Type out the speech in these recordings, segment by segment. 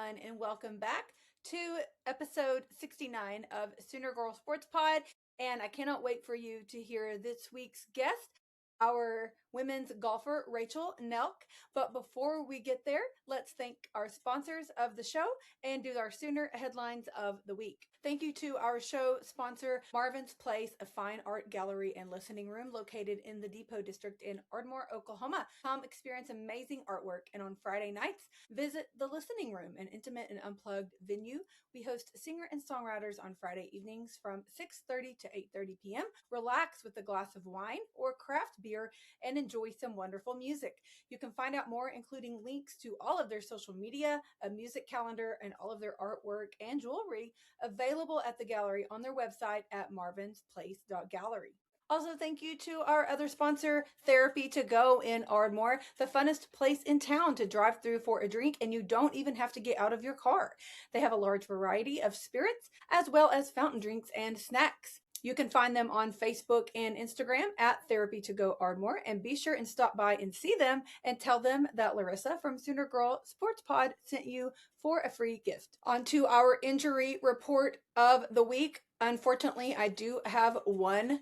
everyone, and welcome back to episode 69 of Sooner Girl Sports Pod. And I cannot wait for you to hear this week's guest, our women's golfer, Raychel Nelke. But before we get there, let's thank our sponsors of the show and do our Sooner headlines of the week. Thank you to our show sponsor, Marvin's Place, a fine art gallery and listening room located in the Depot District in Ardmore, Oklahoma. Come experience amazing artwork, and on Friday nights, visit the listening room, an intimate and unplugged venue. We host singer and songwriters on Friday evenings from 6:30 to 8:30 p.m. Relax with a glass of wine or craft beer and enjoy some wonderful music. You can find out more, including links to all of their social media, a music calendar, and all of their artwork and jewelry available at the gallery on their website at marvinsplace.gallery. Also, thank you to our other sponsor, Therapy to Go in Ardmore, the funnest place in town to drive through for a drink, and you don't even have to get out of your car. They have a large variety of spirits, as well as fountain drinks and snacks. You can find them on Facebook and Instagram at Therapy to Go Ardmore, and be sure and stop by and see them and tell them that Larissa from Sooner Girl Sports Pod sent you for a free gift. On to our injury report of the week. Unfortunately, I do have one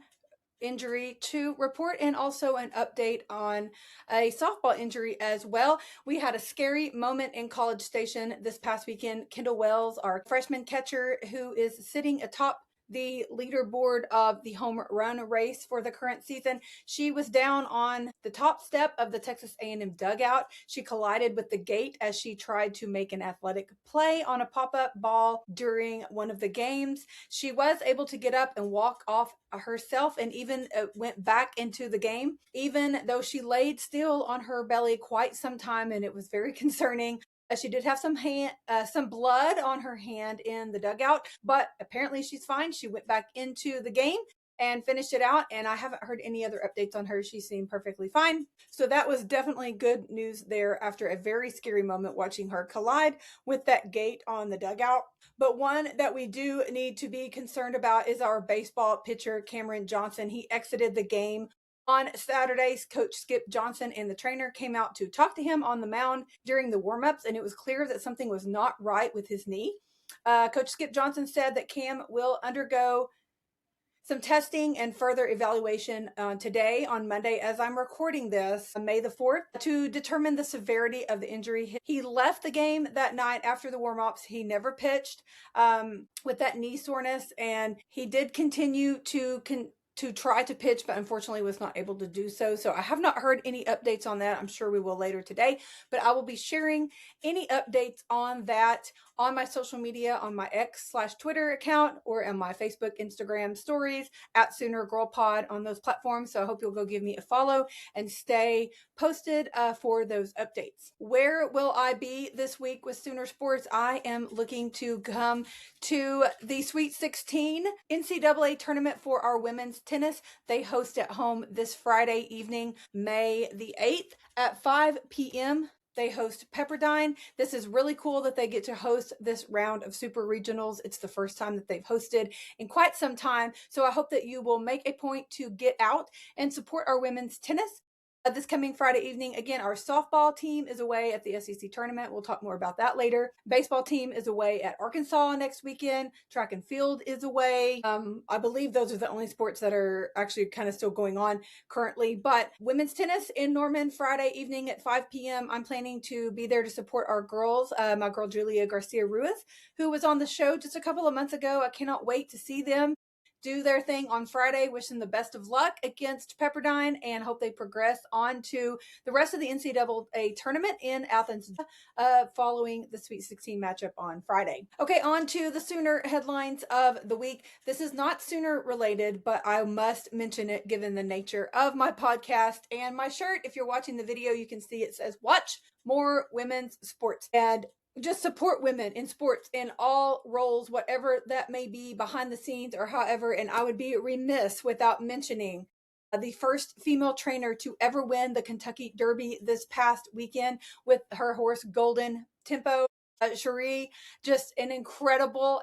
injury to report and also an update on a softball injury as well. We had a scary moment in College Station this past weekend. Kendall Wells, our freshman catcher who is sitting atop the leaderboard of the home run race for the current season. She was down on the top step of the Texas A&M dugout. She collided with the gate as she tried to make an athletic play on a pop-up ball during one of the games. She was able to get up and walk off herself and even went back into the game, even though she laid still on her belly quite some time, and it was very concerning. She did have some blood on her hand in the dugout, but apparently she's fine. She went back into the game and finished it out, and I haven't heard any other updates on her. She seemed perfectly fine. So that was definitely good news there after a very scary moment watching her collide with that gate on the dugout. But one that we do need to be concerned about is our baseball pitcher, Cameron Johnson. He exited the game on Saturdays. Coach Skip Johnson and the trainer came out to talk to him on the mound during the warm-ups, and it was clear that something was not right with his knee. Coach Skip Johnson said that Cam will undergo some testing and further evaluation today on Monday, as I'm recording this, May the 4th, to determine the severity of the injury. He left the game that night after the warm-ups. He never pitched with that knee soreness, and he did continue to try to pitch, but unfortunately was not able to do so. So I have not heard any updates on that. I'm sure we will later today, but I will be sharing any updates on that on my social media, on my X/Twitter account, or on my Facebook, Instagram stories at Sooner Girl Pod on those platforms. So I hope you'll go give me a follow and stay posted for those updates. Where will I be this week with Sooner Sports? I am looking to come to the Sweet 16 NCAA tournament for our women's tennis. They host at home this Friday evening, May the 8th at 5 p.m. They host Pepperdine. This is really cool that they get to host this round of super regionals. It's the first time that they've hosted in quite some time. So I hope that you will make a point to get out and support our women's tennis. This coming Friday evening, again, our softball team is away at the SEC tournament. We'll talk more about that later. Baseball team is away at Arkansas next weekend. Track and field is away. I believe those are the only sports that are actually kind of still going on currently. But women's tennis in Norman Friday evening at 5 p.m. I'm planning to be there to support our girls. My girl Julia Garcia Ruiz, who was on the show just a couple of months ago. I cannot wait to see them do their thing on Friday. Wish them the best of luck against Pepperdine and hope they progress on to the rest of the NCAA tournament in Athens following the Sweet 16 matchup on Friday. Okay, on to the Sooner headlines of the week. This is not Sooner related, but I must mention it given the nature of my podcast and my shirt. If you're watching the video, you can see it says watch more women's sports. And just support women in sports in all roles, whatever that may be, behind the scenes or however. And I would be remiss without mentioning the first female trainer to ever win the Kentucky Derby this past weekend with her horse Golden Tempo. Cherie, just an incredible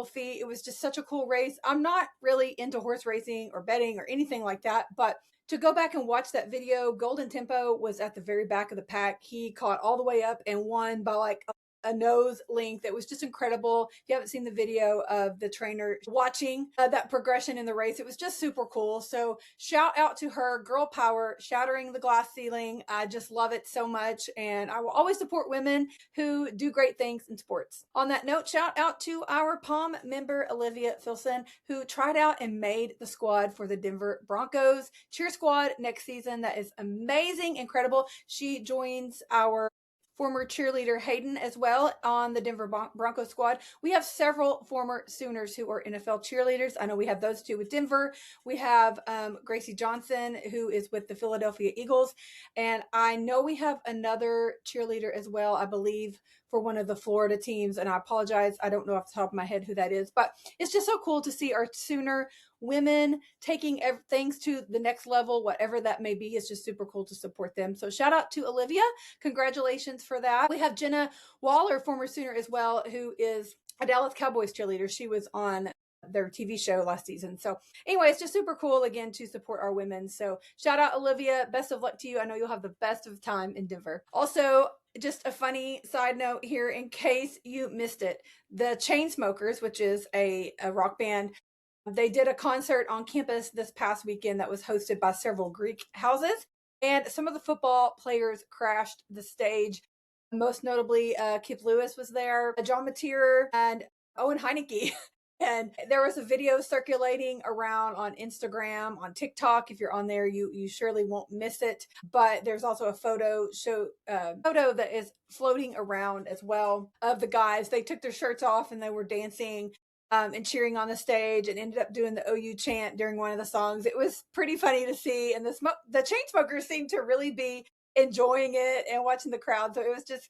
feat. It was just such a cool race. I'm not really into horse racing or betting or anything like that, but to go back and watch that video, Golden Tempo was at the very back of the pack. He caught all the way up and won by like a nose length. It was just incredible. If you haven't seen the video of the trainer watching that progression in the race, it was just super cool. So shout out to her, girl power, shattering the glass ceiling. I just love it so much. And I will always support women who do great things in sports. On that note, shout out to our POM member, Olivia Filson, who tried out and made the squad for the Denver Broncos cheer squad next season. That is amazing, incredible. She joins our former cheerleader Hayden as well on the Denver Broncos squad. We have several former Sooners who are NFL cheerleaders. I know we have those two with Denver. We have Gracie Johnson, who is with the Philadelphia Eagles. And I know we have another cheerleader as well, I believe, for one of the Florida teams. And I apologize, I don't know off the top of my head who that is. But it's just so cool to see our Sooner women taking things to the next level, whatever that may be. It's just super cool to support them. So shout out to Olivia. Congratulations for that. We have Jenna Waller, former Sooner as well, who is a Dallas Cowboys cheerleader. She was on their TV show last season. So anyway, it's just super cool again to support our women. So shout out Olivia. Best of luck to you. I know you'll have the best of time in Denver. Also, just a funny side note here in case you missed it. The Chainsmokers, which is a rock band, they did a concert on campus this past weekend that was hosted by several Greek houses, and some of the football players crashed the stage. Most notably, Kip Lewis was there, John Mateer, and Owen Heineke. And there was a video circulating around on Instagram, on TikTok. If you're on there, you surely won't miss it. But there's also a photo that is floating around as well of the guys. They took their shirts off and they were dancing and cheering on the stage, and ended up doing the OU chant during one of the songs. It was pretty funny to see, and the Chainsmokers seemed to really be enjoying it and watching the crowd. So it was just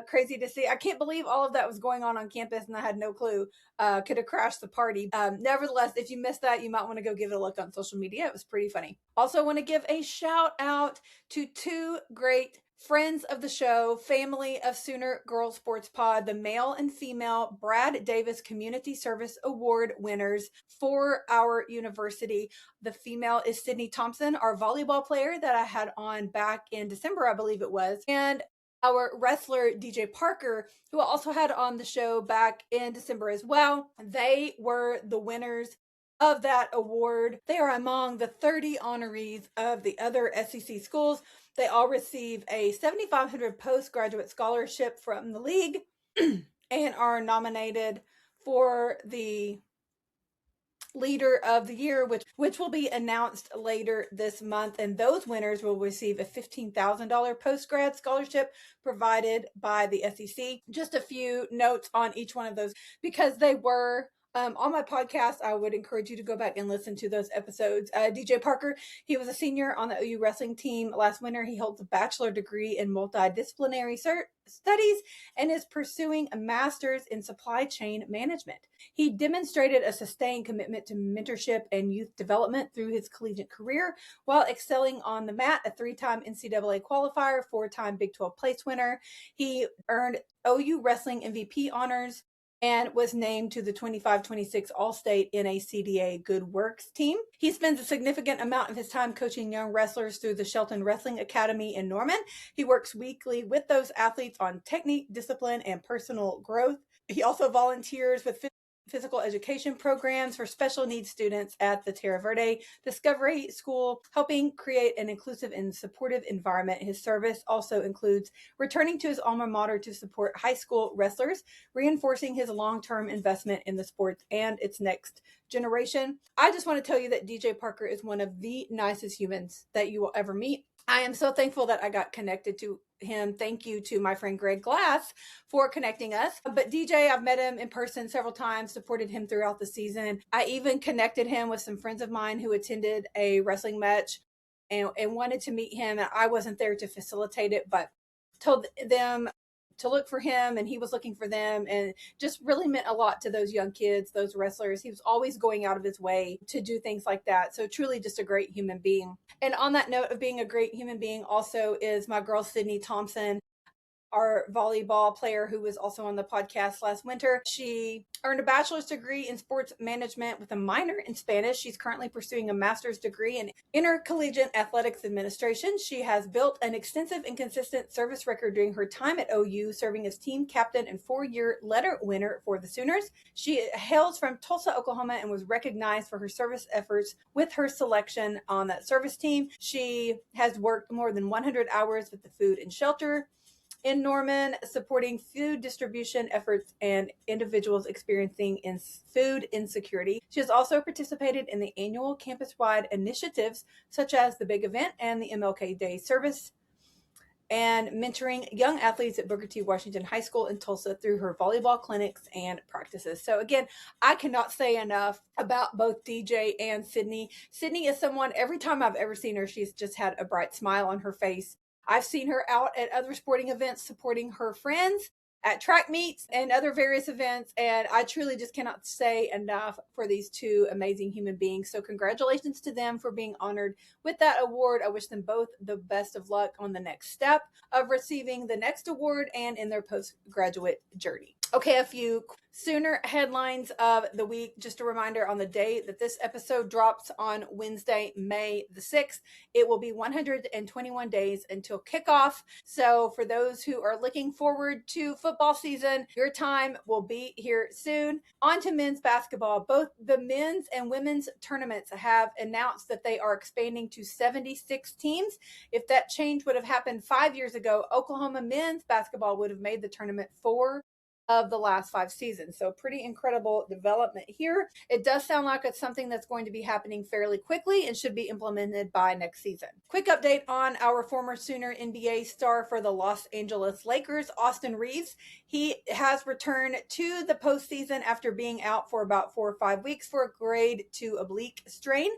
crazy to see. I can't believe all of that was going on campus, and I had no clue. Could have crashed the party. Nevertheless, if you missed that, you might want to go give it a look on social media. It was pretty funny. Also want to give a shout out to two great friends of the show, family of Sooner Girls Sports Pod, the male and female Brad Davis Community Service Award winners for our university. The female is Sydney Thompson, our volleyball player that I had on back in December, I believe it was. And our wrestler, DJ Parker, who I also had on the show back in December as well. They were the winners of that award. They are among the 30 honorees of the other SEC schools. They all receive a $7,500 postgraduate scholarship from the league and are nominated for the Leader of the Year, which will be announced later this month. And those winners will receive a $15,000 post-grad scholarship provided by the SEC. Just a few notes on each one of those, because they were on my podcast. I would encourage you to go back and listen to those episodes. DJ Parker, he was a senior on the OU wrestling team last winter. He holds a bachelor degree in multidisciplinary studies and is pursuing a master's in supply chain management. He demonstrated a sustained commitment to mentorship and youth development through his collegiate career while excelling on the mat, a 3-time NCAA qualifier, 4-time Big 12 place winner. He earned OU wrestling MVP honors and was named to the 25-26 All-State NACDA Good Works team. He spends a significant amount of his time coaching young wrestlers through the Shelton Wrestling Academy in Norman. He works weekly with those athletes on technique, discipline, and personal growth. He also volunteers with physical education programs for special needs students at the Terra Verde Discovery School, helping create an inclusive and supportive environment. His service also includes returning to his alma mater to support high school wrestlers, reinforcing his long-term investment in the sports and its next generation. I just want to tell you that DJ Parker is one of the nicest humans that you will ever meet. I am so thankful that I got connected to him. Thank you to my friend Greg Glass for connecting us. But DJ, I've met him in person several times, supported him throughout the season. I even connected him with some friends of mine who attended a wrestling match and wanted to meet him. And I wasn't there to facilitate it, but told them to look for him, and he was looking for them, and just really meant a lot to those young kids, those wrestlers. He was always going out of his way to do things like that. So truly just a great human being. And on that note of being a great human being also is my girl, Sydney Thompson, our volleyball player who was also on the podcast last winter. She earned a bachelor's degree in sports management with a minor in Spanish. She's currently pursuing a master's degree in intercollegiate athletics administration. She has built an extensive and consistent service record during her time at OU, serving as team captain and 4-year letter winner for the Sooners. She hails from Tulsa, Oklahoma, and was recognized for her service efforts with her selection on that service team. She has worked more than 100 hours with the food and shelter in Norman, supporting food distribution efforts and individuals experiencing food insecurity. She has also participated in the annual campus-wide initiatives such as the Big Event and the MLK Day service, and mentoring young athletes at Booker T. Washington High School in Tulsa through her volleyball clinics and practices. So again, I cannot say enough about both DJ and Sydney. Sydney is someone, every time I've ever seen her, she's just had a bright smile on her face. I've seen her out at other sporting events supporting her friends at track meets and other various events, and I truly just cannot say enough for these two amazing human beings. So congratulations to them for being honored with that award. I wish them both the best of luck on the next step of receiving the next award and in their postgraduate journey. Okay, a few Sooner headlines of the week. Just a reminder, on the day that this episode drops on Wednesday, May the 6th, it will be 121 days until kickoff. So for those who are looking forward to football season, your time will be here soon. On to men's basketball. Both the men's and women's tournaments have announced that they are expanding to 76 teams. If that change would have happened 5 years ago, Oklahoma men's basketball would have made the tournament 4 of the last 5 seasons. So pretty incredible development here. It does sound like it's something that's going to be happening fairly quickly and should be implemented by next season. Quick update on our former Sooner NBA star for the Los Angeles Lakers, Austin Reeves. He has returned to the postseason after being out for about 4 or 5 weeks for a grade 2 oblique strain.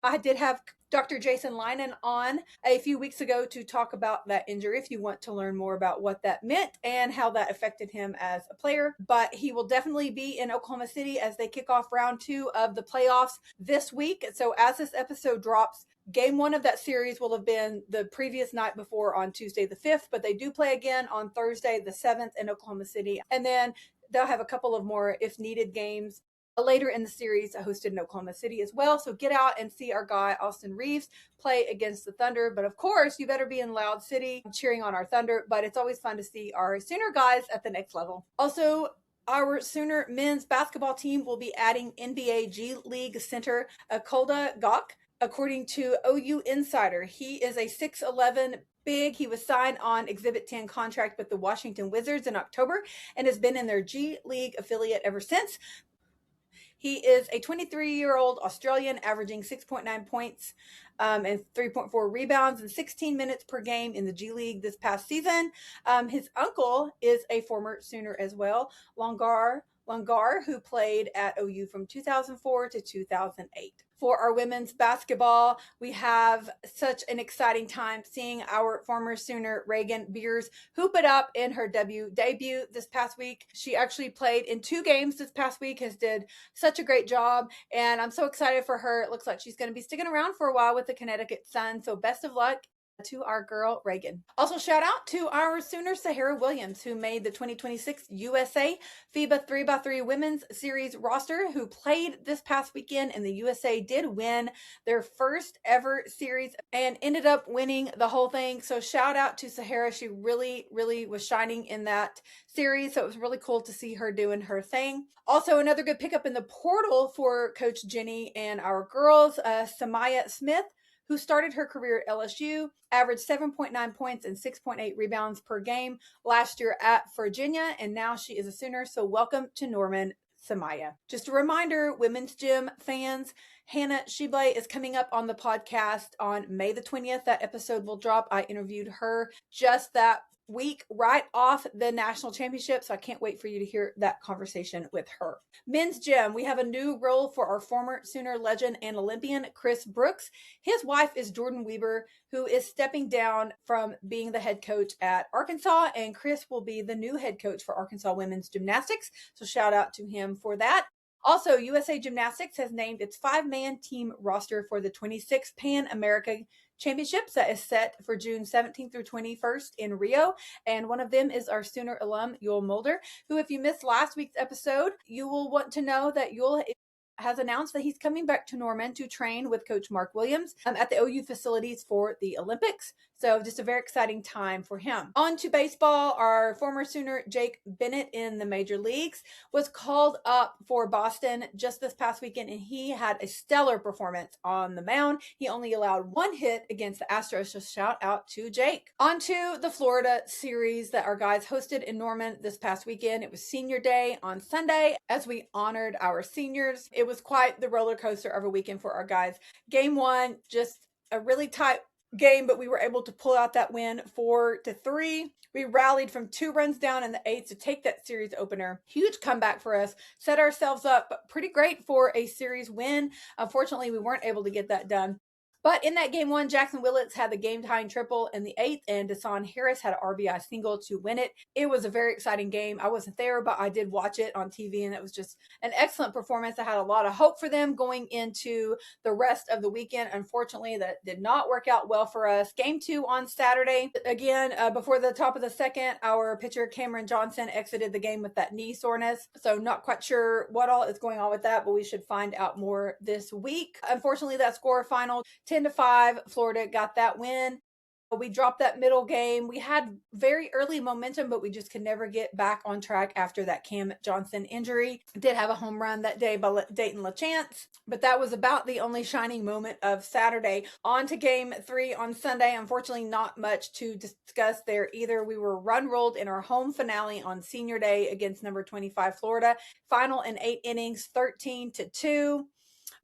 I did have Dr. Jason Linen on a few weeks ago to talk about that injury if you want to learn more about what that meant and how that affected him as a player. But he will definitely be in Oklahoma City as they kick off round 2 of the playoffs this week. So as this episode drops, Game 1 of that series will have been the previous night before on Tuesday the 5th, but they do play again on Thursday the 7th in Oklahoma City. And then they'll have a couple of more if needed games later in the series hosted in Oklahoma City as well. So get out and see our guy Austin Reeves play against the Thunder. But of course, you better be in Loud City cheering on our Thunder. But it's always fun to see our Sooner guys at the next level. Also, our Sooner men's basketball team will be adding NBA G League center Akolda Gok. According to OU Insider, he is a 6'11" big. He was signed on Exhibit 10 contract with the Washington Wizards in October and has been in their G League affiliate ever since. He is a 23-year-old Australian, averaging 6.9 points and 3.4 rebounds and 16 minutes per game in the G League this past season. His uncle is a former Sooner as well, Longar, who played at OU from 2004 to 2008. For our women's basketball, we have such an exciting time seeing our former Sooner Reagan Beers hoop it up in her debut this past week. She actually played in 2 games this past week, has did such a great job, and I'm so excited for her. It looks like she's going to be sticking around for a while with the Connecticut Sun, so best of luck to our girl Reagan. Also shout out to our Sooner Sahara Williams, who made the 2026 USA FIBA 3x3 Women's Series roster, who played this past weekend, and the USA did win their first ever series and ended up winning the whole thing. So shout out to Sahara. She really was shining in that series, so it was really cool to see her doing her thing. Also, another good pickup in the portal for Coach Jenny and our girls, Samaya Smith, who started her career at LSU, averaged 7.9 points and 6.8 rebounds per game last year at Virginia, and now she is a Sooner, so welcome to Norman, Samaya. Just a reminder, women's gym fans, Hannah Shibley is coming up on the podcast on May the 20th. That episode will drop. I interviewed her just that week right off the national championship, so I can't wait for you to hear that conversation with her. Men's gym, we have a new role for our former Sooner legend and Olympian Chris Brooks. His wife is Jordan Weber, who is stepping down from being the head coach at Arkansas, and Chris will be the new head coach for Arkansas women's gymnastics, so shout out to him for that. Also, USA Gymnastics has named its 5-man team roster for the 26th Pan America championships that is set for June 17th through 21st in Rio. And one of them is our Sooner alum, Yul Mulder, who, if you missed last week's episode, you will want to know that Yul has announced that he's coming back to Norman to train with Coach Mark Williams at the OU facilities for the Olympics. So just a very exciting time for him. On to baseball. Our former Sooner Jake Bennett in the major leagues was called up for Boston just this past weekend, and he had a stellar performance on the mound. He only allowed one hit against the Astros, so shout out to Jake. On to the Florida series that our guys hosted in Norman this past weekend. It was senior day on Sunday as we honored our seniors. It was quite the roller coaster of a weekend for our guys. Game one, just a really tight game, but we were able to pull out that win 4-3. We rallied from 2 runs down in the 8th to take that series opener. Huge comeback for us. Set ourselves up pretty great for a series win. Unfortunately, we weren't able to get that done. But in that game one, Jackson Willits had the game-tying triple in the 8th, and Deshaun Harris had an RBI single to win it. It was a very exciting game. I wasn't there, but I did watch it on TV, and it was just an excellent performance. I had a lot of hope for them going into the rest of the weekend. Unfortunately, that did not work out well for us. Game 2 on Saturday. Again, before the top of the second, our pitcher Cameron Johnson exited the game with that knee soreness. So not quite sure what all is going on with that, but we should find out more this week. Unfortunately, that score final 10-5, Florida got that win. We dropped that middle game. We had very early momentum, but we just could never get back on track after that Cam Johnson injury. Did have a home run that day by Dayton LaChance, but that was about the only shining moment of Saturday. On to game 3 on Sunday. Unfortunately, not much to discuss there either. We were run rolled in our home finale on senior day against number 25 Florida. Final in 8 innings, 13-2.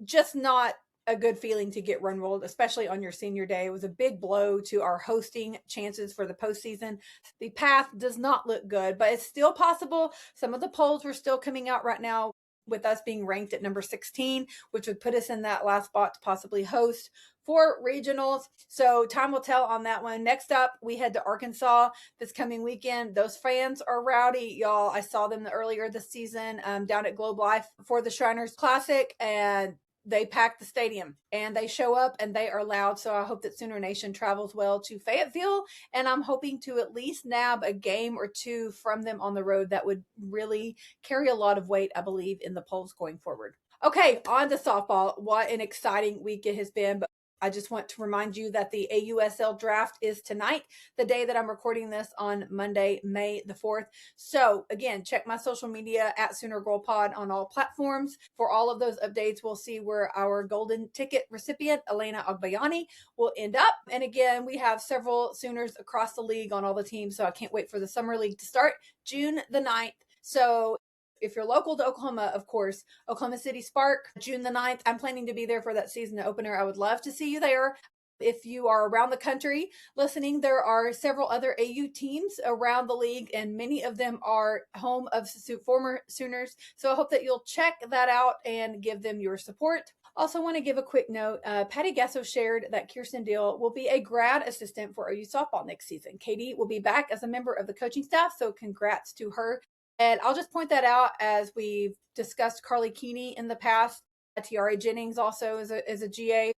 Just not a good feeling to get run rolled, especially on your senior day. It was a big blow to our hosting chances for the postseason. The path does not look good, but it's still possible. Some of the polls were still coming out right now with us being ranked at number 16, which would put us in that last spot to possibly host for regionals. So time will tell on that one. Next up, we head to Arkansas this coming weekend. Those fans are rowdy, y'all. I saw them earlier this season down at Globe Life for the Shriners Classic, and they pack the stadium and they show up and they are loud. So I hope that Sooner Nation travels well to Fayetteville, and I'm hoping to at least nab a game or 2 from them on the road. That would really carry a lot of weight, I believe, in the polls going forward. Okay, on to softball. What an exciting week it has been. But I just want to remind you that the AUSL draft is tonight, the day that I'm recording this on Monday, May the 4th. So again, check my social media at Sooner Girl Pod on all platforms for all of those updates. We'll see where our golden ticket recipient, Elena Agbayani, will end up. And again, we have several Sooners across the league on all the teams. So I can't wait for the summer league to start June the 9th. So if you're local to Oklahoma, of course, Oklahoma City Spark, June the 9th. I'm planning to be there for that season opener. I would love to see you there. If you are around the country listening, there are several other AU teams around the league, and many of them are home of former Sooners. So I hope that you'll check that out and give them your support. Also want to give a quick note. Patty Gasso shared that Kirsten Deal will be a grad assistant for OU softball next season. Katie will be back as a member of the coaching staff, so congrats to her. And I'll just point that out as we've discussed Carly Keeney in the past. Tiara Jennings also is a GA.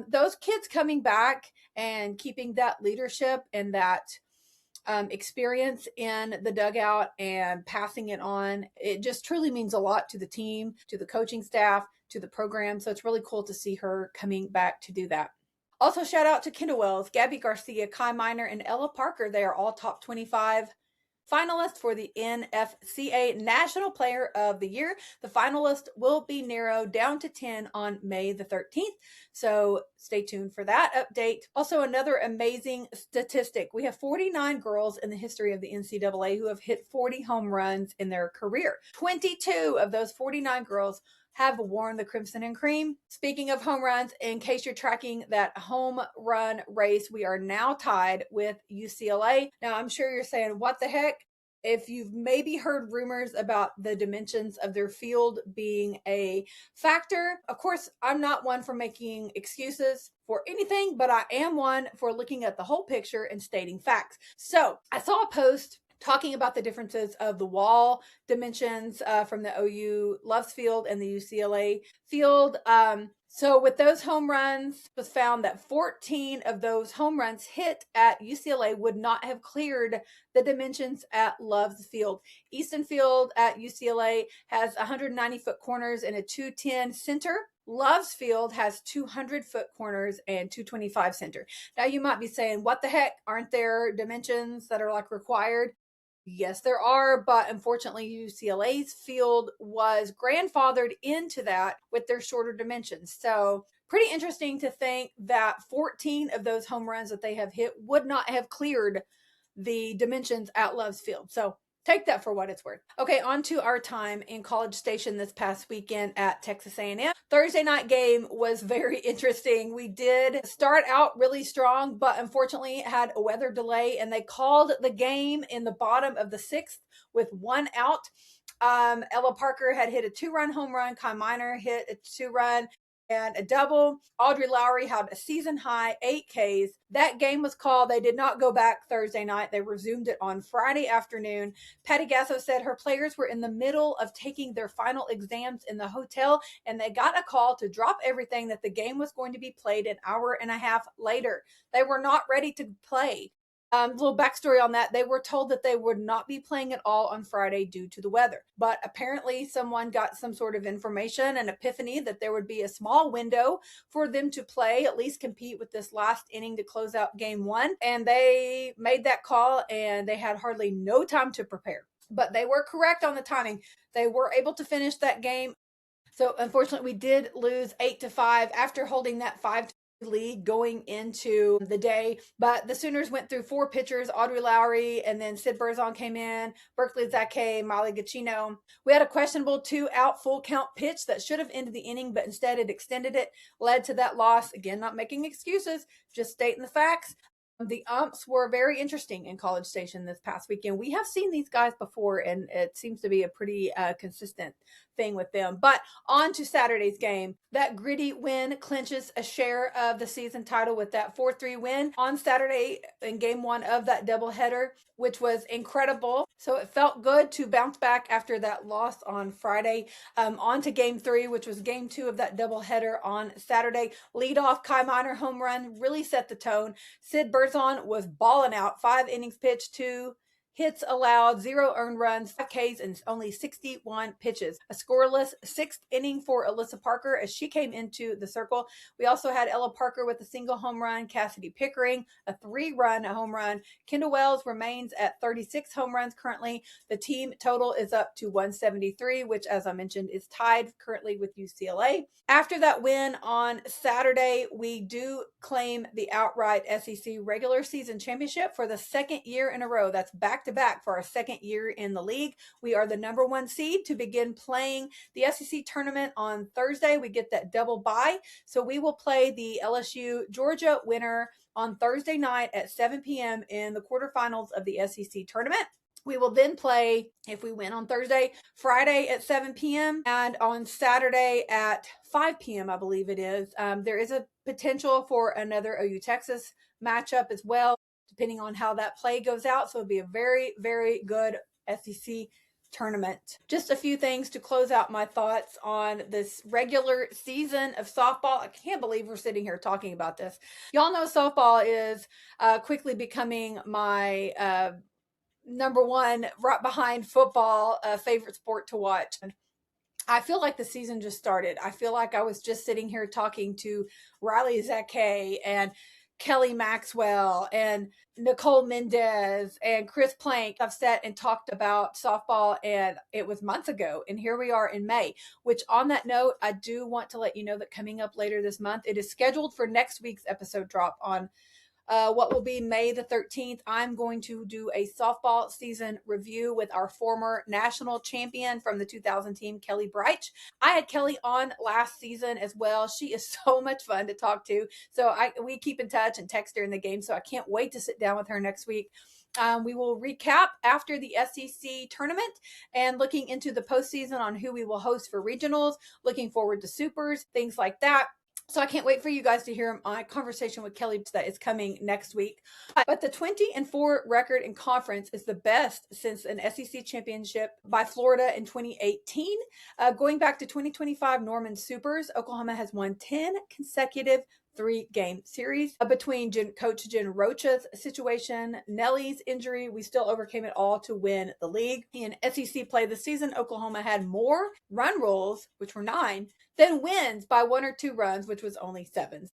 Those kids coming back and keeping that leadership and that experience in the dugout and passing it on, it just truly means a lot to the team, to the coaching staff, to the program. So it's really cool to see her coming back to do that. Also, shout out to Kendall Wells, Gabby Garcia, Kai Miner, and Ella Parker. They are all top 25 finalists for the NFCA National Player of the Year. The finalists will be narrowed down to 10 on May the 13th. So stay tuned for that update. Also, another amazing statistic. We have 49 girls in the history of the NCAA who have hit 40 home runs in their career. 22 of those 49 girls have worn the crimson and cream. Speaking of home runs, in case you're tracking that home run race, we are now tied with UCLA. Now, I'm sure you're saying, what the heck? If you've maybe heard rumors about the dimensions of their field being a factor, of course, I'm not one for making excuses for anything, but I am one for looking at the whole picture and stating facts. So I saw a post talking about the differences of the wall dimensions from the OU Loves Field and the UCLA field. So with those home runs, it was found that 14 of those home runs hit at UCLA would not have cleared the dimensions at Loves Field. Easton Field at UCLA has 190-foot corners and a 210 center. Loves Field has 200-foot corners and 225 center. Now you might be saying, what the heck? Aren't there dimensions that are like required? Yes, there are, but unfortunately, UCLA's field was grandfathered into that with their shorter dimensions. So, pretty interesting to think that 14 of those home runs that they have hit would not have cleared the dimensions at Love's Field. So, take that for what it's worth. Okay, on to our time in College Station this past weekend at Texas A&M. Thursday night game was very interesting. We did start out really strong, but unfortunately had a weather delay, and they called the game in the bottom of the sixth with one out. Ella Parker had hit a 2-run home run. Kai Miner hit a 2-run and a double. Audrey Lowry had a season high 8 Ks. That game was called. They did not go back Thursday night. They resumed it on Friday afternoon. Patty Gasso said her players were in the middle of taking their final exams in the hotel, and they got a call to drop everything, that the game was going to be played an hour and a half later. They were not ready to play. Little backstory on that. They were told that they would not be playing at all on Friday due to the weather. But apparently someone got some sort of information and epiphany that there would be a small window for them to play, at least compete with this last inning to close out game one. And they made that call, and they had hardly no time to prepare. But they were correct on the timing. They were able to finish that game. So unfortunately, we did lose 8-5 after holding that 5 lead going into the day. But the Sooners went through 4 pitchers: Audrey Lowry, and then Sid Berzon came in, Berkeley Zake, Molly Gacchino. We had a questionable 2-out full count pitch that should have ended the inning, but instead it extended it, led to that loss. Again, not making excuses, just stating the facts. The umps were very interesting in College Station this past weekend. We have seen these guys before, and it seems to be a pretty consistent thing with them. But on to Saturday's game. That gritty win clinches a share of the season title with that 4-3 win on Saturday in game one of that doubleheader, which was incredible. So it felt good to bounce back after that loss on Friday. On to game 3, which was game 2 of that doubleheader on Saturday. Leadoff Kai Miner home run really set the tone. Sid Berzon was balling out. 5 innings pitched, 2 hits allowed, 0 earned runs, 5 Ks, and only 61 pitches. A scoreless 6th inning for Alyssa Parker as she came into the circle. We also had Ella Parker with a single home run, Cassidy Pickering a 3-run home run. Kendall Wells remains at 36 home runs currently. The team total is up to 173, which, as I mentioned, is tied currently with UCLA. After that win on Saturday, we do claim the outright SEC regular season championship for the 2nd year in a row. That's back-to-back for our 2nd year in the league. We are the number 1 seed to begin playing the SEC tournament on Thursday. We get that double bye. So we will play the LSU Georgia winner on Thursday night at 7 p.m. in the quarterfinals of the SEC tournament. We will then play, if we win on Thursday, Friday at 7 p.m. and on Saturday at 5 p.m., I believe it is. There is a potential for another OU Texas matchup as well, depending on how that play goes out. So it'll be a very, very good SEC tournament. Just a few things to close out my thoughts on this regular season of softball. I can't believe we're sitting here talking about this. Y'all know softball is quickly becoming my number 1, right behind football, favorite sport to watch. I feel like the season just started. I feel like I was just sitting here talking to Riley Zake and Kelly Maxwell and Nicole Mendez and Chris Plank. I've sat and talked about softball, and it was months ago, and here we are in May, which, on that note, I do want to let you know that coming up later this month, it is scheduled for next week's episode drop on what will be May the 13th. I'm going to do a softball season review with our former national champion from the 2000 team, Kelly Bright. I had Kelly on last season as well. She is so much fun to talk to. So we keep in touch and text during the game. So I can't wait to sit down with her next week. We will recap after the SEC tournament and looking into the postseason on who we will host for regionals, looking forward to supers, things like that. So I can't wait for you guys to hear my conversation with Kelly that is coming next week. But the 20-4 record in conference is the best since an SEC championship by Florida in 2018. Going back to 2025 Norman Supers, Oklahoma has won 10 consecutive 3-game series. Between Coach Jen Rocha's situation, Nelly's injury, we still overcame it all to win the league. In SEC play this season, Oklahoma had more run rolls, which were 9, than wins by 1 or 2 runs, which was only 7.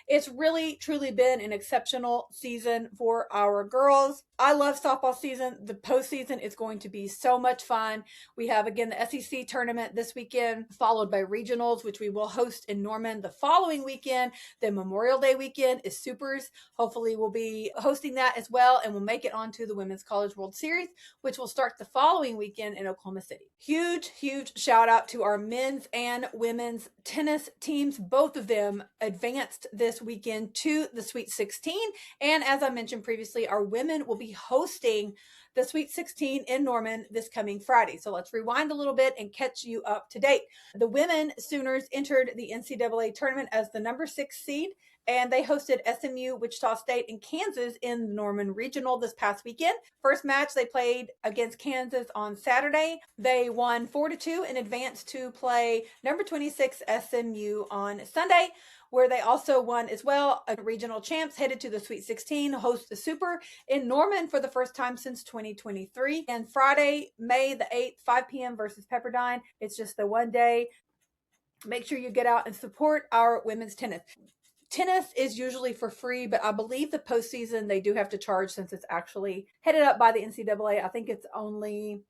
It's really, truly been an exceptional season for our girls. I love softball season. The postseason is going to be so much fun. We have, again, the SEC tournament this weekend, followed by regionals, which we will host in Norman the following weekend. Then Memorial Day weekend is Supers. Hopefully we'll be hosting that as well, and we'll make it onto the Women's College World Series, which will start the following weekend in Oklahoma City. Huge, huge shout out to our men's and women's tennis teams. Both of them advanced this weekend to the Sweet 16. And as I mentioned previously, our women will be hosting the Sweet 16 in Norman this coming Friday. So let's rewind a little bit and catch you up to date. The women Sooners entered the NCAA tournament as the number 6 seed, and they hosted SMU, Wichita State, and Kansas in the Norman Regional this past weekend. First match they played against Kansas on Saturday. They won 4-2 and advanced to play number 26 SMU on Sunday, where they also won as well. A regional champs headed to the Sweet 16, host the Super in Norman for the first time since 2023. And Friday, May the 8th, 5 p.m. versus Pepperdine. It's just the one day. Make sure you get out and support our women's tennis. Tennis is usually for free, but I believe the postseason they do have to charge since it's actually headed up by the NCAA. I think it's only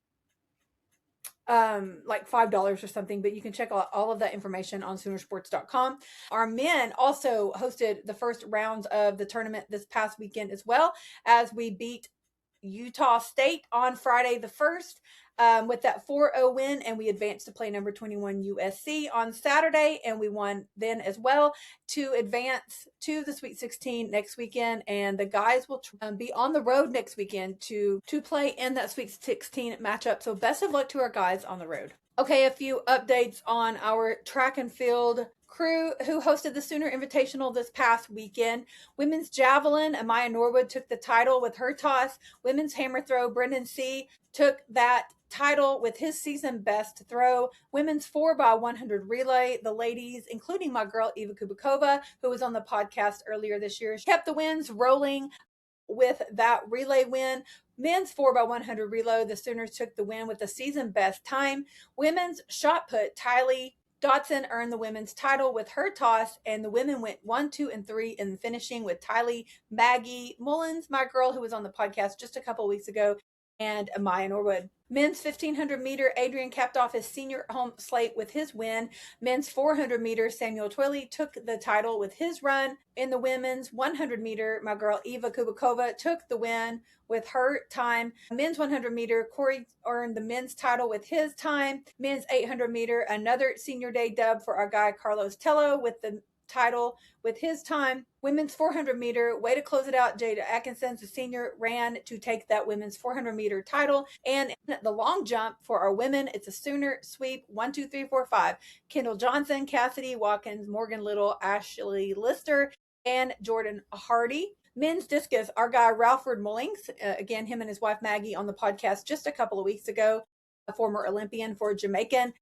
like $5 or something, but you can check out all of that information on Soonersports.com. Our men also hosted the first rounds of the tournament this past weekend as well, as we beat Utah State on Friday the 1st with that 4-0 win, and we advanced to play number 21 USC on Saturday, and we won then as well to advance to the Sweet 16 next weekend. And the guys will be on the road next weekend to play in that Sweet 16 matchup. So best of luck to our guys on the road. Okay, a few updates on our track and field crew who hosted the Sooner Invitational this past weekend. Women's javelin, Amaya Norwood took the title with her toss. Women's hammer throw, Brendan C. took that title with his season best throw. Women's 4x100 relay, the ladies, including my girl Eva Kubikova, who was on the podcast earlier this year, kept the wins rolling with that relay win. Men's 4x100 relay, the Sooners took the win with the season best time. Women's shot put, Tylee Dotson earned the women's title with her toss, and the women went 1, 2, and 3 in finishing with Tylee, Maggie Mullins, my girl who was on the podcast just a couple weeks ago, and Amaya Norwood. Men's 1500 meter, Adrian capped off his senior home slate with his win. Men's 400 meter, Samuel Twilley took the title with his run. In the women's 100 meter, my girl Eva Kubikova took the win with her time. Men's 100 meter, Corey earned the men's title with his time. Men's 800 meter, another senior day dub for our guy Carlos Tello with the title with his time. Women's 400 meter, way to close it out. Jada Atkinson, the senior, ran to take that women's 400 meter title. And the long jump for our women, it's a Sooner sweep 1, 2, 3, 4, 5. Kendall Johnson, Cassidy Watkins, Morgan Little, Ashley Lister, and Jordan Hardy. Men's discus, our guy Ralford Mullings, again, him and his wife Maggie on the podcast just a couple of weeks ago, a former Olympian for Jamaican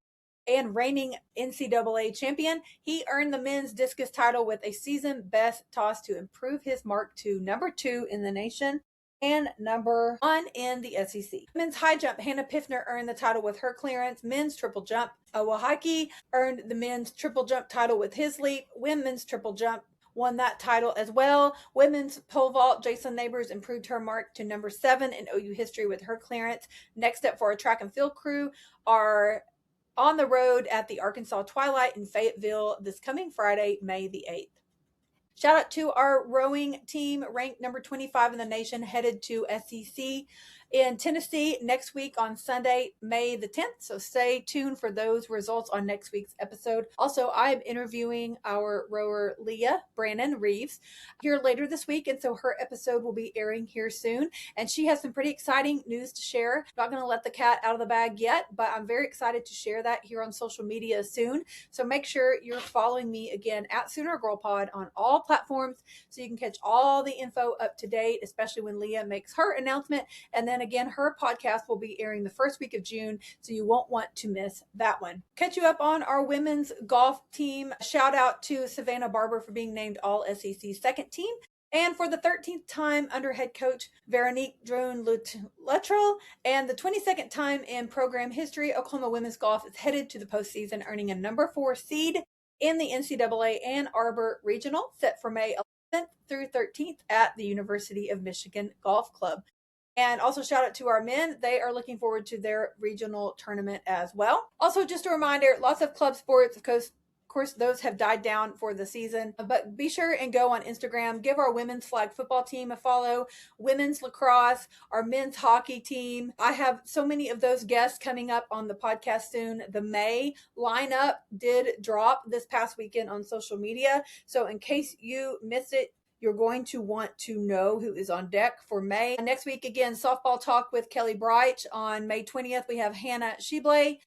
and reigning NCAA champion. He earned the men's discus title with a season best toss to improve his mark to number 2 in the nation and number 1 in the SEC. Men's high jump, Hannah Piffner earned the title with her clearance. Men's triple jump, Owahaiki earned the men's triple jump title with his leap. Women's triple jump won that title as well. Women's pole vault, Jason Neighbors improved her mark to number 7 in OU history with her clearance. Next up for our track and field crew are on the road at the Arkansas Twilight in Fayetteville this coming Friday, May the 8th. Shout out to our rowing team, ranked number 25 in the nation, headed to SEC in Tennessee next week on Sunday, May the 10th. So stay tuned for those results on next week's episode. Also, I'm interviewing our rower Leah Brannon Reeves here later this week. And so her episode will be airing here soon. And she has some pretty exciting news to share. Not going to let the cat out of the bag yet, but I'm very excited to share that here on social media soon. So make sure you're following me again at Sooner Girl Pod on all platforms so you can catch all the info up to date, especially when Leah makes her announcement. And then again, her podcast will be airing the first week of June, so you won't want to miss that one. Catch you up on our women's golf team. Shout out to Savannah Barber for being named All SEC second team. And for the 13th time under head coach Veronique Drone-Luttrell, and the 22nd time in program history, Oklahoma women's golf is headed to the postseason, earning a number 4 seed in the NCAA Ann Arbor Regional, set for May 11th through 13th at the University of Michigan Golf Club. And also shout out to our men. They are looking forward to their regional tournament as well. Also, just a reminder, lots of club sports, of course, those have died down for the season, but be sure and go on Instagram. Give our women's flag football team a follow, women's lacrosse, our men's hockey team. I have so many of those guests coming up on the podcast soon. The May lineup did drop this past weekend on social media. So in case you missed it, you're going to want to know who is on deck for May. Next week, again, softball talk with Kelly Bright. On May 20th, we have Hannah Shibley,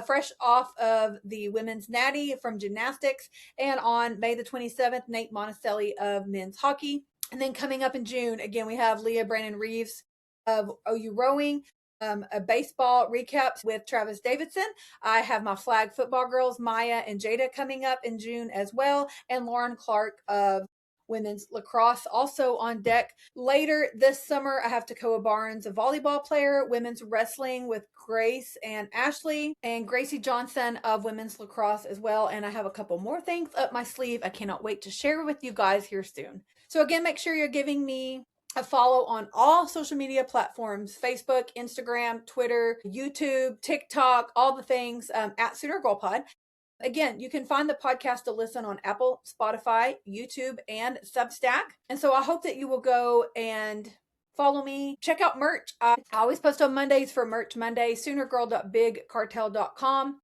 fresh off of the women's natty from gymnastics. And on May the 27th, Nate Monticelli of men's hockey. And then coming up in June, again, we have Leah Brannon Reeves of OU rowing, a baseball recap with Travis Davidson. I have my flag football girls, Maya and Jada, coming up in June as well. And Lauren Clark of women's lacrosse also on deck. Later this summer, I have Tacoa Barnes, a volleyball player, women's wrestling with Grace and Ashley, and Gracie Johnson of women's lacrosse as well. And I have a couple more things up my sleeve I cannot wait to share with you guys here soon. So again, make sure you're giving me a follow on all social media platforms: Facebook, Instagram, Twitter, YouTube, TikTok, all the things at Sooner Girl Pod. Again, you can find the podcast to listen on Apple, Spotify, YouTube, and Substack. And so I hope that you will go and follow me. Check out merch. I always post on Mondays for Merch Monday, soonergirl.bigcartel.com.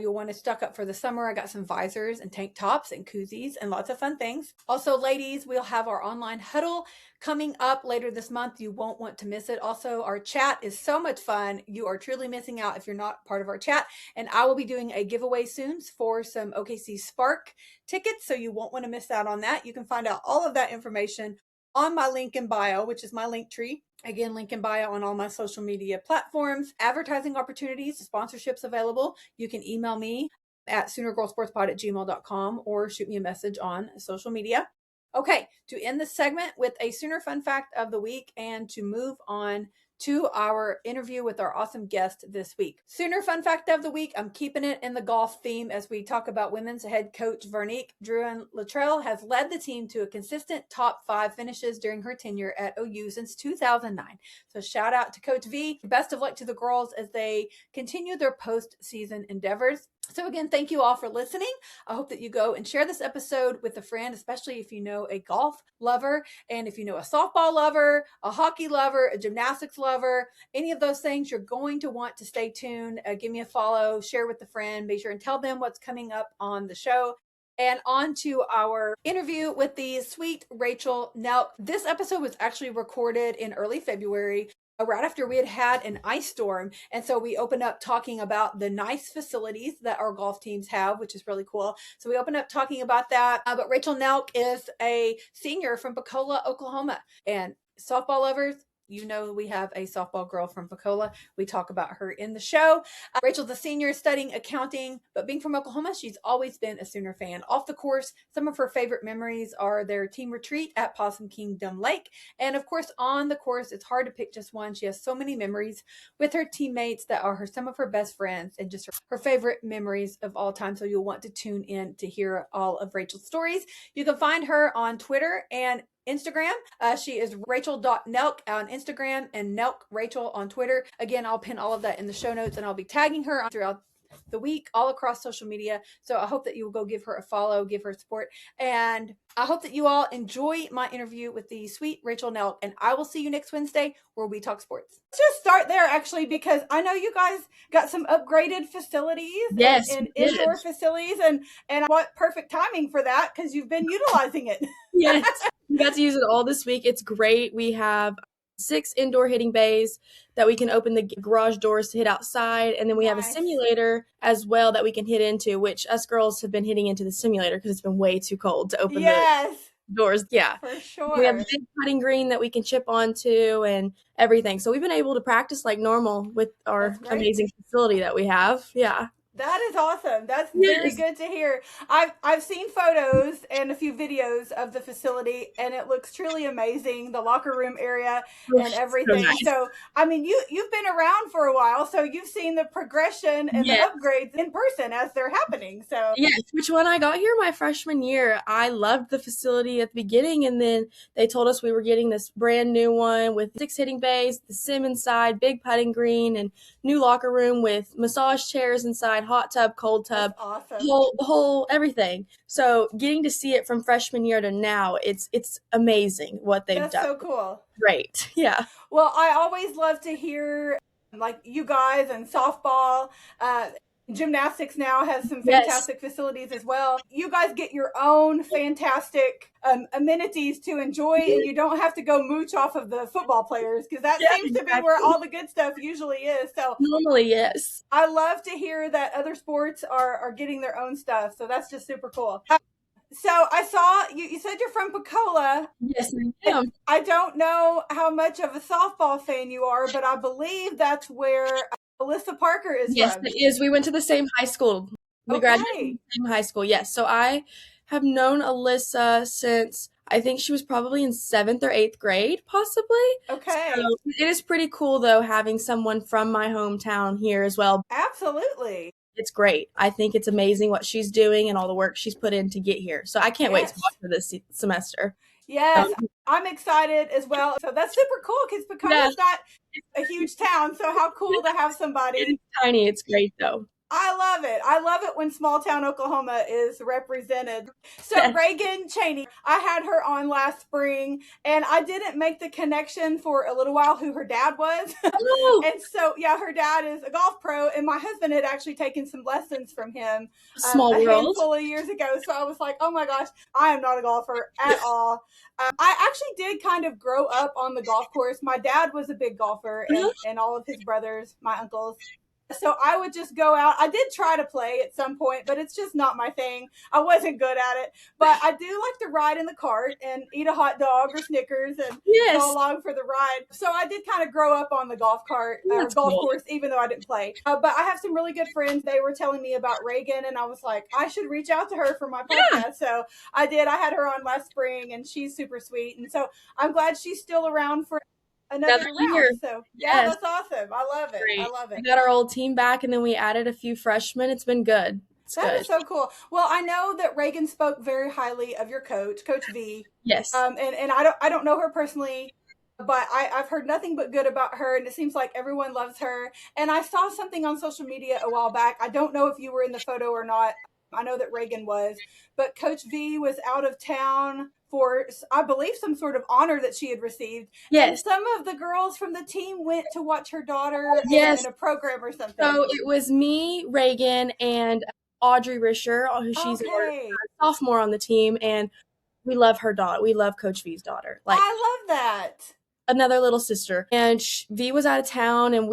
You'll want to stock up for the summer. I got some visors and tank tops and koozies and lots of fun things. Also, ladies, we'll have our online huddle coming up later this month. You won't want to miss it. Also, our chat is so much fun. You are truly missing out if you're not part of our chat. And I will be doing a giveaway soon for some OKC Spark tickets, so you won't want to miss out on that. You can find out all of that information on my link in bio, which is my link tree. Again, link in bio on all my social media platforms. Advertising opportunities, sponsorships available. You can email me at soonergirlsportspod@gmail.com or shoot me a message on social media. Okay, to end this segment with a Sooner Fun Fact of the Week and to move on to our interview with our awesome guest this week. Sooner Fun Fact of the Week, I'm keeping it in the golf theme as we talk about women's head coach Veronique Drone-Luttrell has led the team to a consistent top 5 finishes during her tenure at OU since 2009. So shout out to Coach V. Best of luck to the girls as they continue their postseason endeavors. So again, thank you all for listening. I hope that you go and share this episode with a friend, especially if you know a golf lover, and if you know a softball lover, a hockey lover, a gymnastics lover, any of those things, you're going to want to stay tuned. Give me a follow, share with a friend, be sure and tell them what's coming up on the show. And on to our interview with the sweet Raychel Nelke. This episode was actually recorded in early February, right after we had had an ice storm. And so we opened up talking about the nice facilities that our golf teams have, which is really cool. So we opened up talking about that. But Raychel Nelke is a senior from Pocola, Oklahoma. And softball lovers, you know we have a softball girl from Pocola. We talk about her in the show. Rachel's a senior studying accounting, but being from Oklahoma, she's always been a Sooner fan. Off the course, some of her favorite memories are their team retreat at Possum Kingdom Lake. And of course, on the course, it's hard to pick just one. She has so many memories with her teammates that are some of her best friends and just her favorite memories of all time. So you'll want to tune in to hear all of Rachel's stories. You can find her on Twitter and Instagram. She is Rachel.Nelke on Instagram and Nelke Rachel on Twitter. Again, I'll pin all of that in the show notes and I'll be tagging her throughout the week all across social media. So I hope that you will go give her a follow, give her support. And I hope that you all enjoy my interview with the sweet Rachel Nelke. And I will see you next Wednesday where we talk sports. Let's just start there, actually, because I know you guys got some upgraded facilities and indoor facilities. And what perfect timing for that, because you've been utilizing it. Yes, we got to use it all this week. It's great. We have 6 indoor hitting bays that we can open the garage doors to hit outside. And then we have a simulator as well that we can hit into, which us girls have been hitting into the simulator because it's been way too cold to open the doors. Yeah, for sure. We have a big putting green that we can chip onto and everything. So we've been able to practice like normal with our amazing facility that we have. Yeah. That is awesome. That's very good to hear. I've seen photos and a few videos of the facility, and it looks truly amazing. The locker room area and everything. So I mean, you've been around for a while, so you've seen the progression and the upgrades in person as they're happening. So which when I got here my freshman year, I loved the facility at the beginning, and then they told us we were getting this brand new one with 6 hitting bays, the sim inside, big putting green, and new locker room with massage chairs inside, hot tub, cold tub, awesome. the whole everything. So getting to see it from freshman year to now, it's amazing what they've done. That's so cool. Great. Yeah. Well, I always love to hear like you guys and softball. Gymnastics now has some fantastic facilities as well. You guys get your own fantastic amenities to enjoy, and you don't have to go mooch off of the football players, because that seems to be where all the good stuff usually is. So normally, yes. I love to hear that other sports are getting their own stuff. So that's just super cool. So I saw you said you're from Pocola. Yes, I am. I don't know how much of a softball fan you are, but I believe that's where Alyssa Parker is from. Yes, it is. We went to the same high school. We graduated from the same high school. Yes. So I have known Alyssa since I think she was probably in 7th or 8th grade, possibly. Okay. So it is pretty cool, though, having someone from my hometown here as well. Absolutely. It's great. I think it's amazing what she's doing and all the work she's put in to get here. So I can't wait to watch her this semester. Yes, I'm excited as well. So that's super cool, because Pocola's not a huge town. So how cool to have somebody. It's tiny. It's great, though. I love it. I love it when small town Oklahoma is represented. So Reagan Cheney, I had her on last spring, and I didn't make the connection for a little while who her dad was. And so, her dad is a golf pro, and my husband had actually taken some lessons from him a handful of years ago. So I was like, oh my gosh, I am not a golfer at all. I actually did kind of grow up on the golf course. My dad was a big golfer, and all of his brothers, my uncles. So I would just go out. I did try to play at some point, but it's just not my thing. I wasn't good at it. But I do like to ride in the cart and eat a hot dog or Snickers and go along for the ride. So I did kind of grow up on the golf cart or golf course, even though I didn't play. But I have some really good friends. They were telling me about Reagan, and I was like, I should reach out to her for my podcast. So I did. I had her on last spring, and she's super sweet. And so I'm glad she's still around for another year. So that's awesome. I love it. Great. I love it. We got our old team back, and then we added a few freshmen. It's been good. That is so cool. Well, I know that Reagan spoke very highly of your coach, Coach V. Yes. And I don't know her personally, but I've heard nothing but good about her, and it seems like everyone loves her. And I saw something on social media a while back. I don't know if you were in the photo or not. I know that Reagan was, but Coach V was out of town for, I believe, some sort of honor that she had received. Yes. And some of the girls from the team went to watch her daughter in a program or something. So it was me, Reagan, and Audrey Risher, who she's a sophomore on the team, and we love her daughter. We love Coach V's daughter. Like, I love that. Another little sister. And V was out of town, and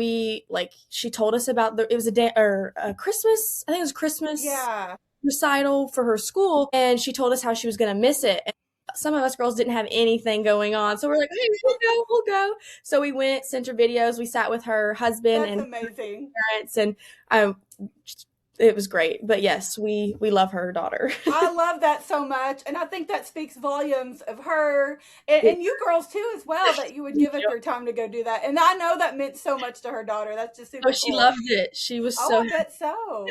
she told us about it was a Christmas. I think it was Christmas. Yeah. Recital for her school, and she told us how she was going to miss it. And some of us girls didn't have anything going on, so we're like, hey, we'll go. So we went, sent her videos. We sat with her husband and amazing parents, and it was great. But yes, we love her daughter. I love that so much, and I think that speaks volumes of her and you girls too as well, that you would give up your time to go do that. And I know that meant so much to her daughter. That's just super cool. She loved it. She was so I bet so.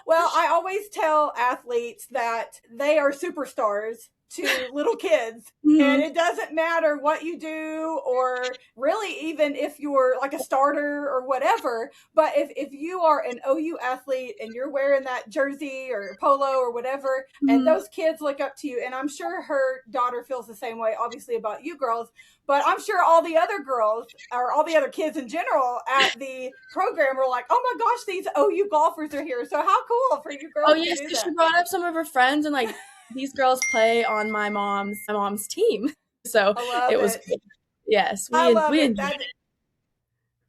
Well, I always tell athletes that they are superstars to little kids. And Mhm. it doesn't matter what you do, or really even if you're like a starter or whatever. But if you are an OU athlete and you're wearing that jersey or polo or whatever, and Mhm. those kids look up to you, and I'm sure her daughter feels the same way, obviously, about you girls, but I'm sure all the other girls or all the other kids in general at the program were like, oh my gosh, these OU golfers are here. So how cool for you Oh, girls to yes, do 'cause she that. brought up some of her friends, and, like, these girls play on my mom's team. So, I love it was it. cool. Yes, I love we it. enjoyed it.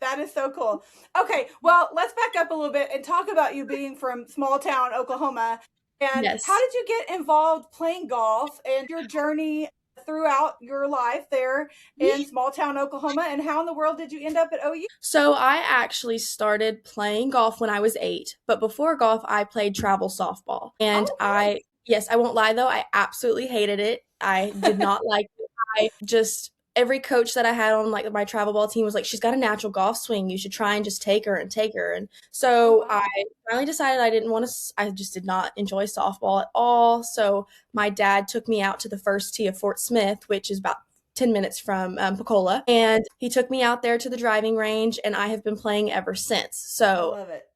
That is so cool. Okay, well, let's back up a little bit and talk about you being from small town Oklahoma. And how Yes. did you get involved playing golf and your journey throughout your life there in small town Oklahoma? And how in the world did you end up at OU? So, I actually started playing golf when I was 8, but before golf, I played travel softball, and Okay. I won't lie though, I absolutely hated it. I did not like it. I just every coach that I had on, like, my travel ball team was like, "She's got a natural golf swing, you should try and just take her and take her," and Oh, so I wow. finally decided I didn't wanna I just did not enjoy softball at all, so my dad took me out to the first tee of Fort Smith, which is about 10 minutes from Pocola. And he took me out there to the driving range, and I have been playing ever since. I So love it.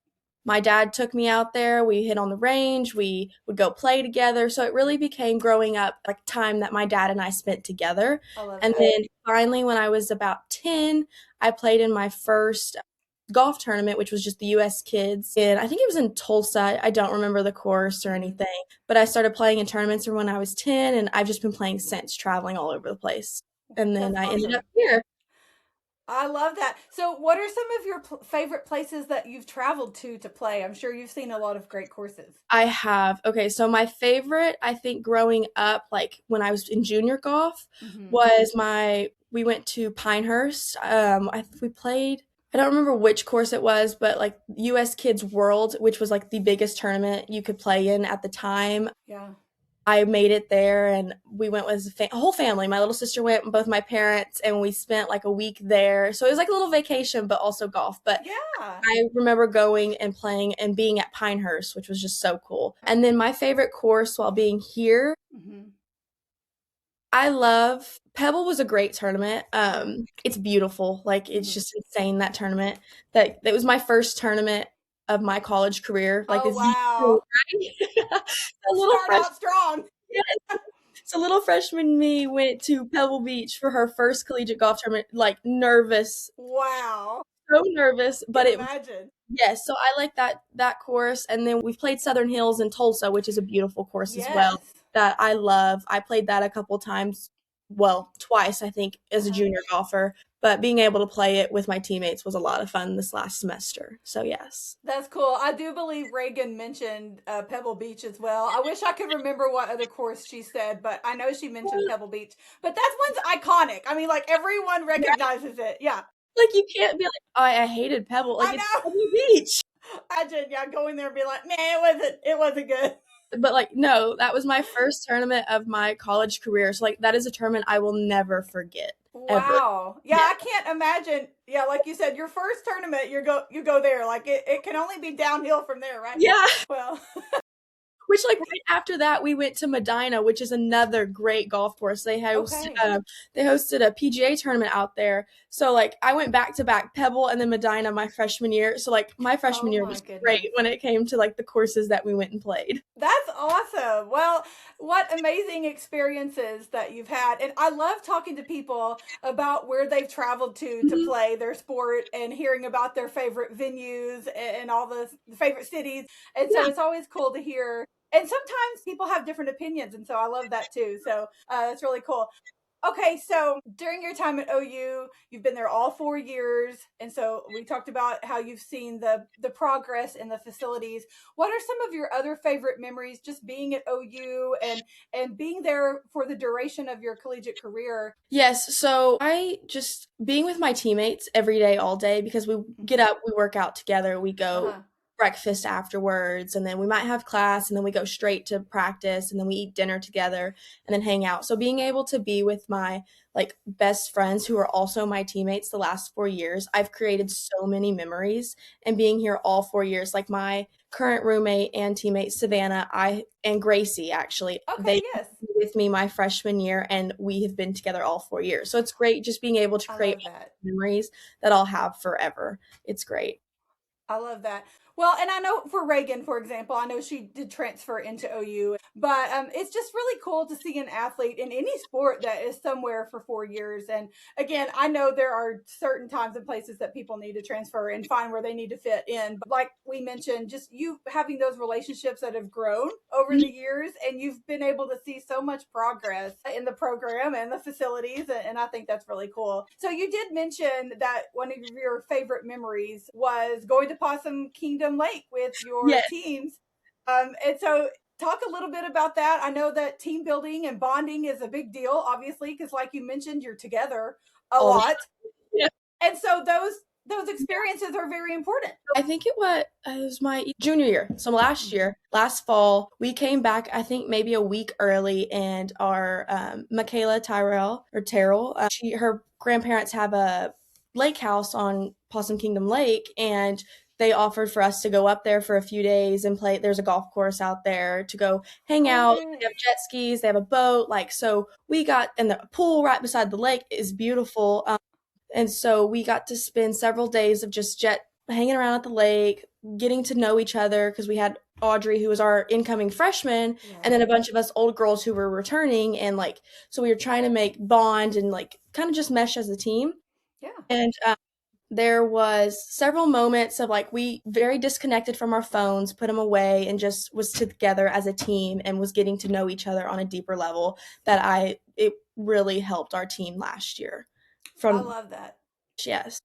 my dad took me out there. We hit on the range. We would go play together. So it really became growing up like time that my dad and I spent together. I love And that. then finally, when I was about 10, I played in my first golf tournament, which was just the US Kids. And I think it was in Tulsa. I don't remember the course or Mhm. anything. But I started playing in tournaments from when I was 10, and I've just been playing since, traveling all over the place. And then That's I ended up awesome. here. I love that. So, what are some of your favorite places that you've traveled to play? I'm sure you've seen a lot of great courses. I have. Okay, so my favorite, I think growing up, like when I was in junior golf, Mm-hmm. was we went to Pinehurst. We played, I don't remember which course it was, but like US Kids World, which was like the biggest tournament you could play in at the time. Yeah. I made it there, and we went with a whole family. My little sister went, both my parents, and we spent like a week there. So it was like a little vacation, but also golf. But Yeah. I remember going and playing and being at Pinehurst, which was just so cool. And then my favorite course while being here, Mm-hmm. I love Pebble was a great tournament. Yeah. It's beautiful. Like it's Mm-hmm. just insane that tournament. That was my first tournament of my college career. Like Oh, it's the wow. a little Start fresh. out strong. Yes. So little freshman me went to Pebble Beach for her first collegiate golf tournament, like nervous, Wow. so nervous, Can but it imagine. yes, so I like that course, and then we've played Southern Hills in Tulsa, which is a beautiful course as well Yes. that I love. I played that a couple times, well, twice I think as a Uh-huh. junior golfer, but being able to play it with my teammates was a lot of fun this last semester. So yes. That's cool. I do believe Reagan mentioned Pebble Beach as well. I wish I could remember what other course she said, but I know she mentioned Pebble Beach. But that one's iconic. I mean, like everyone Yeah, recognizes it. Yeah. like you can't be like, "Oh, I hated Pebble." Like I it's know. Pebble Beach. Imagine, yeah, going there and be like, man, it wasn't good. But like no, that was my first tournament of my college career. So like that is a tournament I will never forget ever. Wow. Yeah, Yeah. I can't imagine. Yeah, like you said, your first tournament, you go there. Like it can only be downhill from there, right? Yeah. Well, Which, like, right after that, we went to Medina, which is another great golf course. okay. They hosted a PGA tournament out there. So, like, I went back to back Pebble and then Medina my freshman year. So, like, my freshman Oh year my was great goodness. when it came to like the courses that we went and played. That's awesome. Well, what amazing experiences that you've had. And I love talking to people about where they've traveled to Mhm. play their sport and hearing about their favorite venues and all the favorite cities. And so Yeah. it's always cool to hear. And sometimes people have different opinions. And so I love that too. So that's really cool. Okay, so during your time at OU, you've been there all 4 years, and so we talked about how you've seen the progress in the facilities. What are some of your other favorite memories just being at OU and being there for the duration of your collegiate career? Yes. So I being with my teammates every day, all day, because we get Mm-hmm. up, we work out together, we go Uh-huh. breakfast afterwards, and then we might have class, and then we go straight to practice, and then we eat dinner together and then hang out. So being able to be with my like best friends who are also my teammates the last 4 years, I've created so many memories. And being here all 4 years, like my current roommate and teammate Savannah, I and Gracie actually, Okay, they yes. with me my freshman year, and we have been together all 4 years. So it's great just being able to I create love that. memories that I'll have forever. It's great. I love that. Well, and I know for Reagan, for example, I know she did transfer into OU, but it's just really cool to see an athlete in any sport that is somewhere for 4 years. And again, I know there are certain times and places that people need to transfer and find where they need to fit in. But like we mentioned, just you having those relationships that have grown over the years, and you've been able to see so much progress in the program and the facilities. And I think that's really cool. So you did mention that one of your favorite memories was going to Possum Kingdom Lake with your Yes. teams. And so talk a little bit about that. I know that team building and bonding is a big deal, obviously, because like you mentioned, you're together a All the lot. yeah. And so those experiences are very important. I think it was my junior year. So last year, last fall, we came back, I think maybe a week early, and our Michaela Terrell, her grandparents have a lake house on Possum Kingdom Lake, and they offered for us to go up there for a few days and play. There's a golf course out there to go hang out. Nice. They have jet skis, they have a boat. Like, so we got, and the pool right beside the lake is beautiful. And so we got to spend several days of just hanging around at the lake, getting to know each other, because we had Audrey, who was our incoming freshman, and then a bunch of us old girls who were returning. And like, so we were trying to make bond and like kind of just mesh as a team. Yeah. And there was several moments of like we very disconnected from our phones, put them away, and just was together as a team and was getting to know each other on a deeper level. It really helped our team last year. I From love that. yes.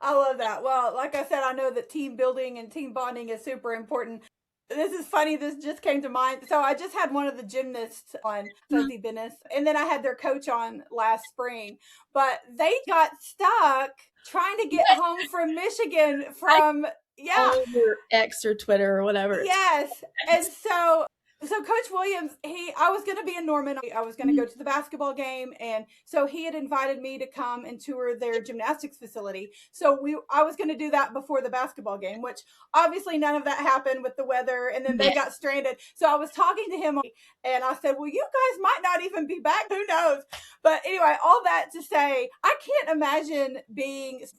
I love that. Well, like I said, I know that team building and team bonding is super important. This is funny. This just came to mind. So I just had one of the gymnasts on, Fuzzy Bennis, and then I had their coach on last spring. But they got stuck trying to get home from Michigan from, yeah. Over X or Twitter or whatever. Yes. And so Coach Williams, I was going to be in Norman. I was going to go to the basketball game, and so he had invited me to come and tour their gymnastics facility. So I was going to do that before the basketball game, which obviously none of that happened with the weather, and then they got stranded. So I was talking to him, and I said, "Well, you guys might not even be back. Who knows?" But anyway, all that to say, I can't imagine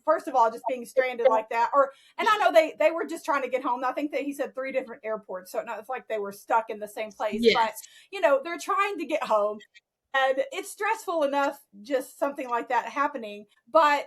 first of all, just being stranded like that. And I know they were just trying to get home. I think that he said 3 different airports, so it's like they were stuck in the same place. Yes. But they're trying to get home, and it's stressful enough just something like that happening. But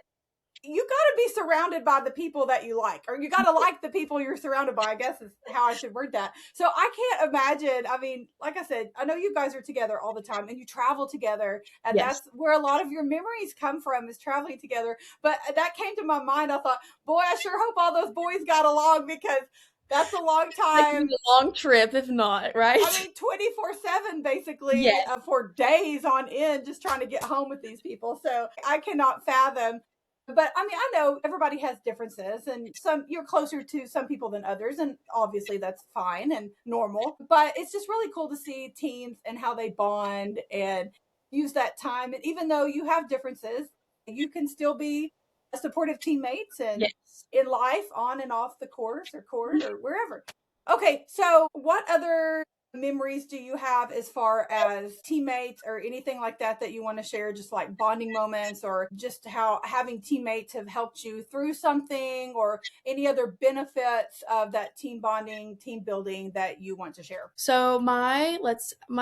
you got to be surrounded by the people that you like, or you got to like the people you're surrounded by, I guess is how I should word that. So I can't imagine. I mean, like I said, I know you guys are together all the time and you travel together, and Yes. that's where a lot of your memories come from, is traveling together. But that came to my mind. I thought, boy, I sure hope all those boys got along, because that's a long time. Like a long trip, if not, right? I mean, 24/7 basically, Yes. For days on end, just trying to get home with these people. So I cannot fathom. But I mean, I know everybody has differences, and you're closer to some people than others, and obviously that's fine and normal. But it's just really cool to see teams and how they bond and use that time. And even though you have differences, you can still be supportive teammates and Yes. in life, on and off the court or wherever. Okay, so what other memories do you have as far as teammates or anything like that you want to share, just like bonding moments, or just how having teammates have helped you through something, or any other benefits of that team bonding, team building that you want to share? So my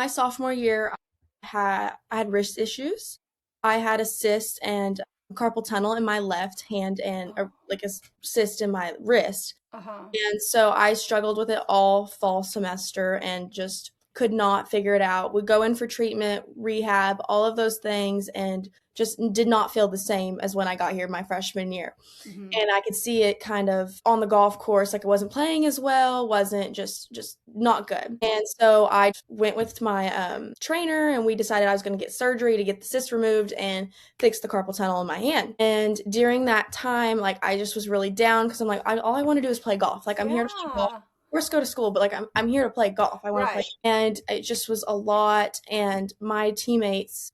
sophomore year, I had wrist issues. I had a cyst and carpal tunnel in my left hand, and like a cyst in my wrist. Uh-huh. And so I struggled with it all fall semester, and just could not figure it out, would go in for treatment, rehab, all of those things, and just did not feel the same as when I got here my freshman year. Mm-hmm. And I could see it kind of on the golf course, like I wasn't playing as well, wasn't just not good. And so I went with my trainer, and we decided I was going to get surgery to get the cyst removed and fix the carpal tunnel in my hand. And during that time, like I just was really down because I'm like, all I want to do is play golf. Like I'm here to play golf. Of course, go to school, but like I'm here to play golf. I want to play, and it just was a lot. And my teammates,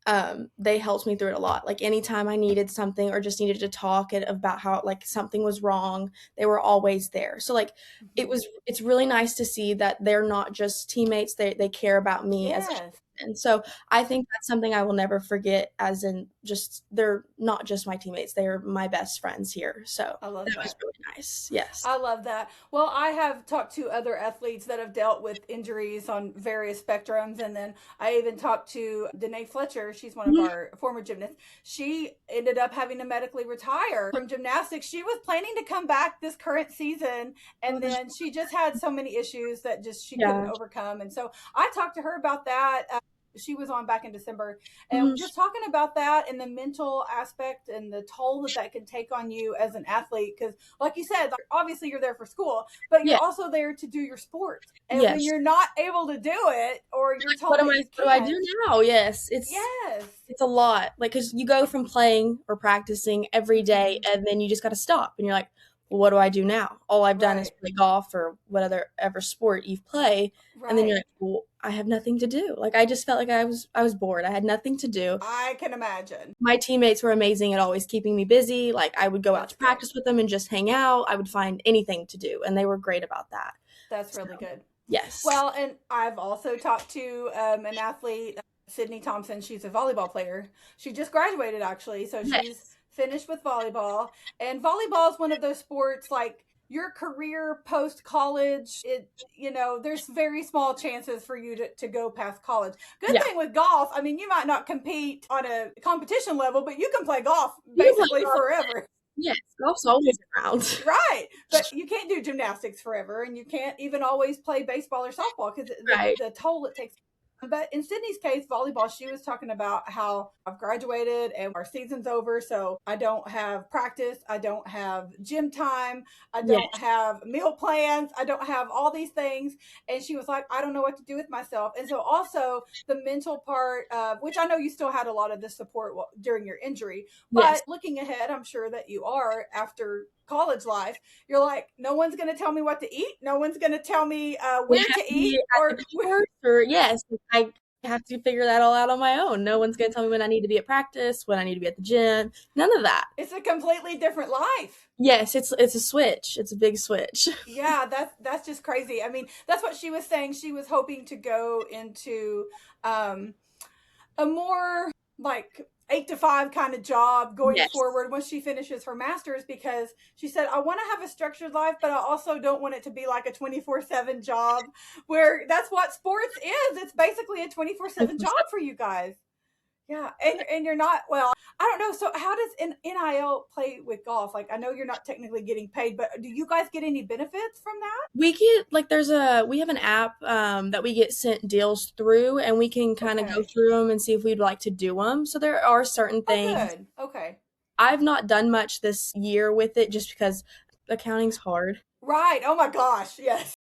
they helped me through it a lot. Like anytime I needed something or just needed to talk about how like something was wrong, they were always there. So like it's really nice to see that they're not just teammates; they care about me as a. And so I think that's something I will never forget, as in just they're not just my teammates, they're my best friends here. So I love that. Was really nice. Yes. I love that. Well, I have talked to other athletes that have dealt with injuries on various spectrums. And then I even talked to Danae Fletcher. She's one of our former gymnasts. She ended up having to medically retire from gymnastics. She was planning to come back this current season. And then she just had so many issues that she couldn't overcome. And so I talked to her about that. She was on back in December, and just talking about that and the mental aspect and the toll that can take on you as an athlete. Because like you said, obviously you're there for school, but you're also there to do your sport. And when you're not able to do it, or you're told what do I do now? Yes. It's a lot. Like, because you go from playing or practicing every day, and then you just got to stop, and you're like, well, what do I do now? All I've done is play golf or whatever sport you play. And then you're like, well, I have nothing to do. Like, I just felt like I was bored. I had nothing to do. I can imagine. My teammates were amazing at always keeping me busy. Like, I would go out to practice with them and just hang out. I would find anything to do, and they were great about that. That's really good. Yes. Well, and I've also talked to an athlete, Sydney Thompson. She's a volleyball player. She just graduated, actually. So she's finished with volleyball. And volleyball is one of those sports, like your career post-college, there's very small chances for you to go past college. Good thing with golf, I mean, you might not compete on a competition level, but you can play golf basically forever. Yes, golf's always around. Right. But you can't do gymnastics forever, and you can't even always play baseball or softball because the toll it takes. But in Sydney's case, volleyball, she was talking about how I've graduated and our season's over, so I don't have practice, I don't have gym time, I don't have meal plans, I don't have all these things. And she was like, I don't know what to do with myself. And so also the mental part, which I know you still had a lot of this support during your injury, but looking ahead, I'm sure that you are after college life, you're like, no one's going to tell me what to eat. No one's going to tell me where to eat. I have to figure that all out on my own. No one's going to tell me when I need to be at practice, when I need to be at the gym. None of that. It's a completely different life. Yes, it's a switch. It's a big switch. Yeah, that's just crazy. I mean, that's what she was saying. She was hoping to go into a more like 8 to 5 kind of job going forward once she finishes her master's, because she said, I want to have a structured life, but I also don't want it to be like a 24/7 job, where that's what sports is. It's basically a 24/7 job for you guys. Yeah. And you're not, well, I don't know. So how does NIL play with golf? Like, I know you're not technically getting paid, but do you guys get any benefits from that? We get, like, we have an app that we get sent deals through, and we can kind of go through them and see if we'd like to do them. So there are certain things. Oh, good. Okay. I've not done much this year with it just because accounting's hard. Right. Oh my gosh. Yes.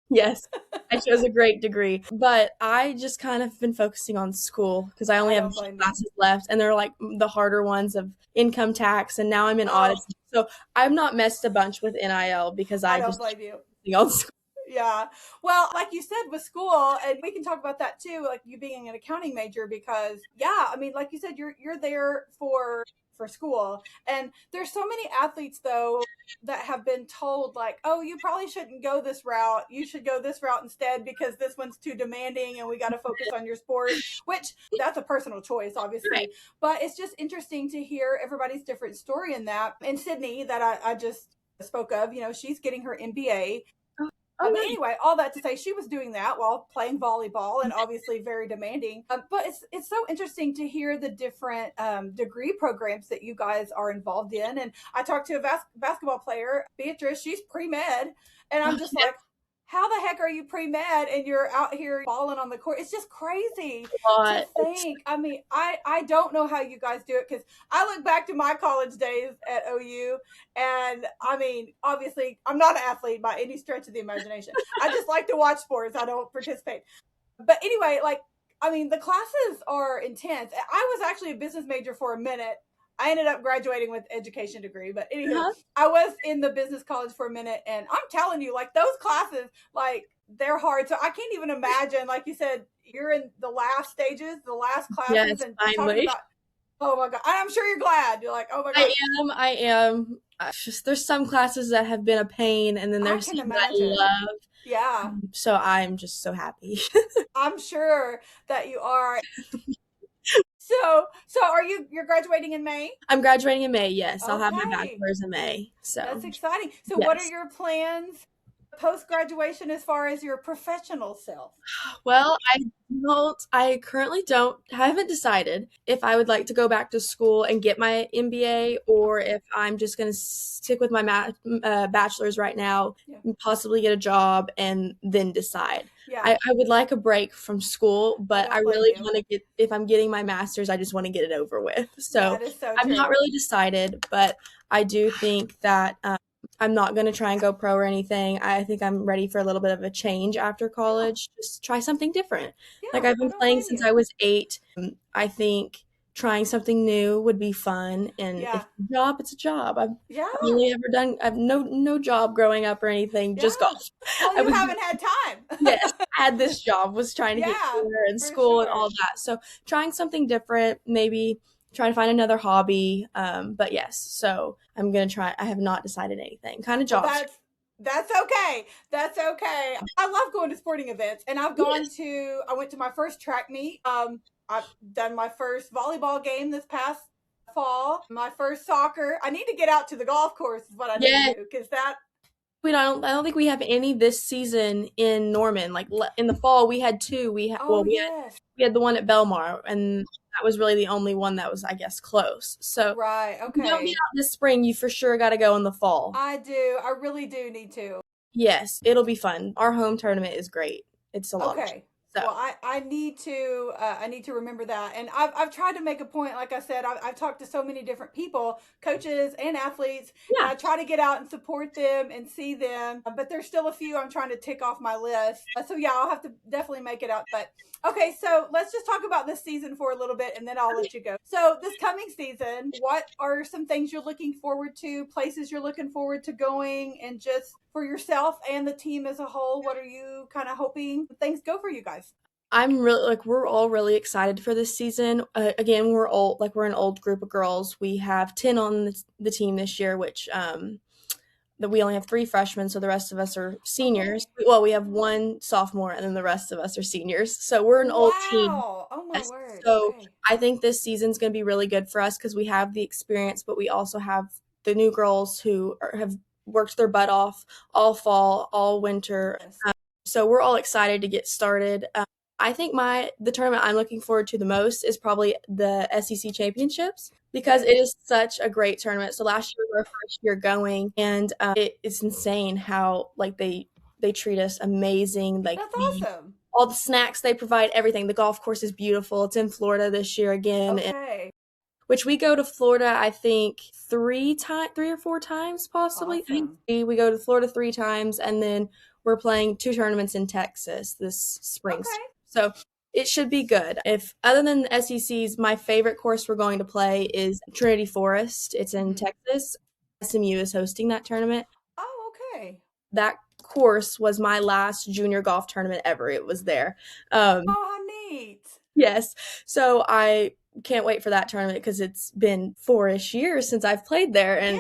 Yes, I chose a great degree, but I just kind of been focusing on school because I only have a few classes left, and they're like the harder ones of income tax, and now I'm in audit. So I've not messed a bunch with NIL because I don't just blame you. On school. Yeah. Well, like you said with school, and we can talk about that too, like you being an accounting major, because I mean, like you said, you're there for school. And there's so many athletes though that have been told like, oh, you probably shouldn't go this route. You should go this route instead because this one's too demanding and we got to focus on your sport, which that's a personal choice, obviously. Right. But it's just interesting to hear everybody's different story in that. And Sydney, that I just spoke of, she's getting her MBA. Anyway, all that to say, she was doing that while playing volleyball, and obviously very demanding. But it's so interesting to hear the different degree programs that you guys are involved in. And I talked to a basketball player, Beatrice. She's pre-med, and I'm just like, how the heck are you pre-med and you're out here balling on the court? It's just crazy to But think. I mean, I don't know how you guys do it, because I look back to my college days at OU, and I mean, obviously I'm not an athlete by any stretch of the imagination. I just like to watch sports. I don't participate. But anyway, like, I mean, the classes are intense. I was actually a business major for a minute. I ended up graduating with education degree, but anywho, uh-huh. I was in the business college for a minute, and I'm telling you, like, those classes, like, they're hard. So I can't even imagine, like you said, you're in the last stages, the last classes, Yes, and talking finally. about, oh my God. And I'm sure you're glad. You're like, oh my I gosh, am. I am. Just there's some classes that have been a pain, and then I there's can some that I imagine. love. Yeah, So I'm just so happy. I'm sure that you are. So are you're graduating in May? I'm graduating in May. Yes, I'll have my Okay. bachelor's in May. That's So exciting. So, what are yes. your plans post graduation as far as your professional self? Well, I currently don't, haven't decided if I would like to go back to school and get my MBA or if I'm just going to stick with my bachelor's right now, Yeah. possibly get a job and then decide. Yeah. I would like a break from school, I but I don't blame really you. want to if I'm getting my master's, I just want to get it over with. So That is so I'm not true. really decided, but I do think that I'm not going to try and go pro or anything. I think I'm ready for a little bit of a change after Yeah. college. Just try something different. Like Yeah. I've I been don't playing blame since you. I was 8. I think trying something new would be fun. And if Yeah. it's a job, it's a job. I've Yeah. only ever done. I've no job growing up or anything. Yeah. Just golf. Well, I you was haven't had time. yes. Had this job was trying to get Yeah, career and for school and all sure. that. So trying something different, maybe trying to find another hobby. But yes, so I'm gonna try. I have not decided anything. Kind of Well, jobs. that's okay. That's okay. I love going to sporting events, and Yes. I went to my first track meet. I've done my first volleyball game this past fall. My first soccer. I need to get out to the golf course is what I need to Yeah. do, because that. We don't. I don't think we have any this season in Norman. Like in the fall, we had two. Oh We yes. had the one at Belmar, and that was really the only one that was, I guess, close. So Right. if you don't get Okay. out this spring, you for sure got to go in the fall. I do. I really do need to. Yes, it'll be fun. Our home tournament is great. It's a lot of fun. Okay. Well, So I need to remember that, and I've tried to make a point. Like I said, I've talked to so many different people, coaches and athletes, and yeah, I try to get out and support them and see them. But there's still a few I'm trying to tick off my list. So yeah, I'll have to definitely make it out. But okay, so let's just talk about this season for a little bit, and then I'll let you go. So this coming season, what are some things you're looking forward to? Places you're looking forward to going, and just for yourself and the team as a whole, what are you kind of hoping things go for you guys? I'm really like we're all really excited for this season. Again, we're old, like we're an old group of girls. We have 10 on the team this year, which that we only have 3 freshmen, so the rest of us are seniors. Okay. Well, we have 1 sophomore, and then the rest of us are seniors. So we're an old team. Wow. Oh my Yes. word. So Okay. I think this season's going to be really good for us because we have the experience, but we also have the new girls who have worked their butt off all fall, all winter. Yes. So we're all excited to get started. I think the tournament I'm looking forward to the most is probably the SEC championships because Okay. it is such a great tournament. So last year was our first year going, and it's insane how like they treat us amazing. Like That's awesome. all the snacks they provide, everything. The golf course is beautiful. It's in Florida this year again, and Okay. which we go to Florida, I think 3 or 4 times possibly. I think Awesome. we go to Florida 3 times, and then we're playing 2 tournaments in Texas this spring. Okay. So it should be good. If other than the SECs, my favorite course we're going to play is Trinity Forest. It's in Mhm. Texas. SMU is hosting that tournament. Oh, okay. That course was my last junior golf tournament ever. It was there. Oh, how neat. Yes. So I can't wait for that tournament because it's been 4-ish years since I've played there, and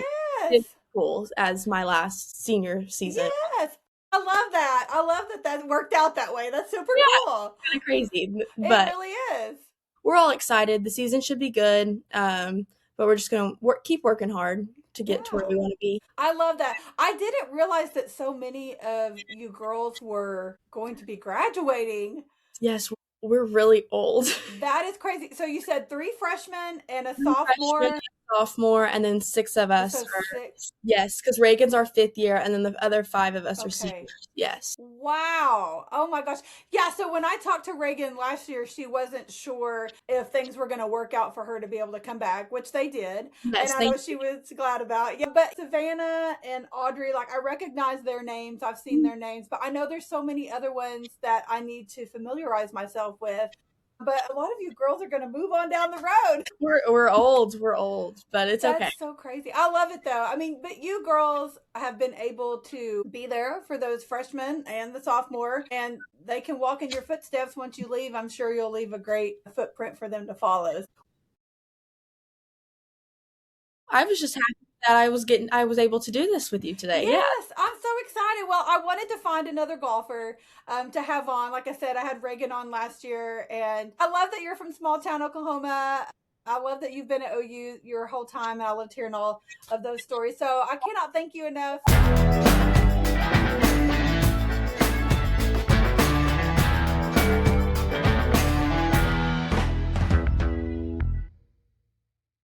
it's Yes. cool as my last senior season. Yes. I love that. I love that that worked out that way. That's super Yeah, cool. kind of crazy, It but really is. we're all excited. The season should be good, but we're just gonna keep working hard to get to where we Yeah. want to be. I love that. I didn't realize that so many of you girls were going to be graduating. Yes, we're really old. That is crazy. So you said 3 freshmen and a 3 freshmen, sophomore. sophomore, and then 6 of us So are 6. yes, because Reagan's our 5th year, and then the other 5 of us are Okay. seniors. Yes. Wow. Oh my gosh. Yeah, so when I talked to Reagan last year, she wasn't sure if things were going to work out for her to be able to come back, which they did. Yes, And I know she was glad about. Yeah, but Savannah and Audrey, like I recognize their names. I've seen their names, but I know there's so many other ones that I need to familiarize myself with. But a lot of you girls are going to move on down the road. We're old, but it's okay. That's so crazy. I love it though. I mean, but you girls have been able to be there for those freshmen and the sophomore, and they can walk in your footsteps once you leave. I'm sure you'll leave a great footprint for them to follow. I was just happy that I was able to do this with you today. Yes, Yeah. I'm so excited. Well, I wanted to find another golfer to have on. Like I said, I had Reagan on last year, and I love that you're from small town Oklahoma. I love that you've been at OU your whole time, and I loved hearing all of those stories. So I cannot thank you enough.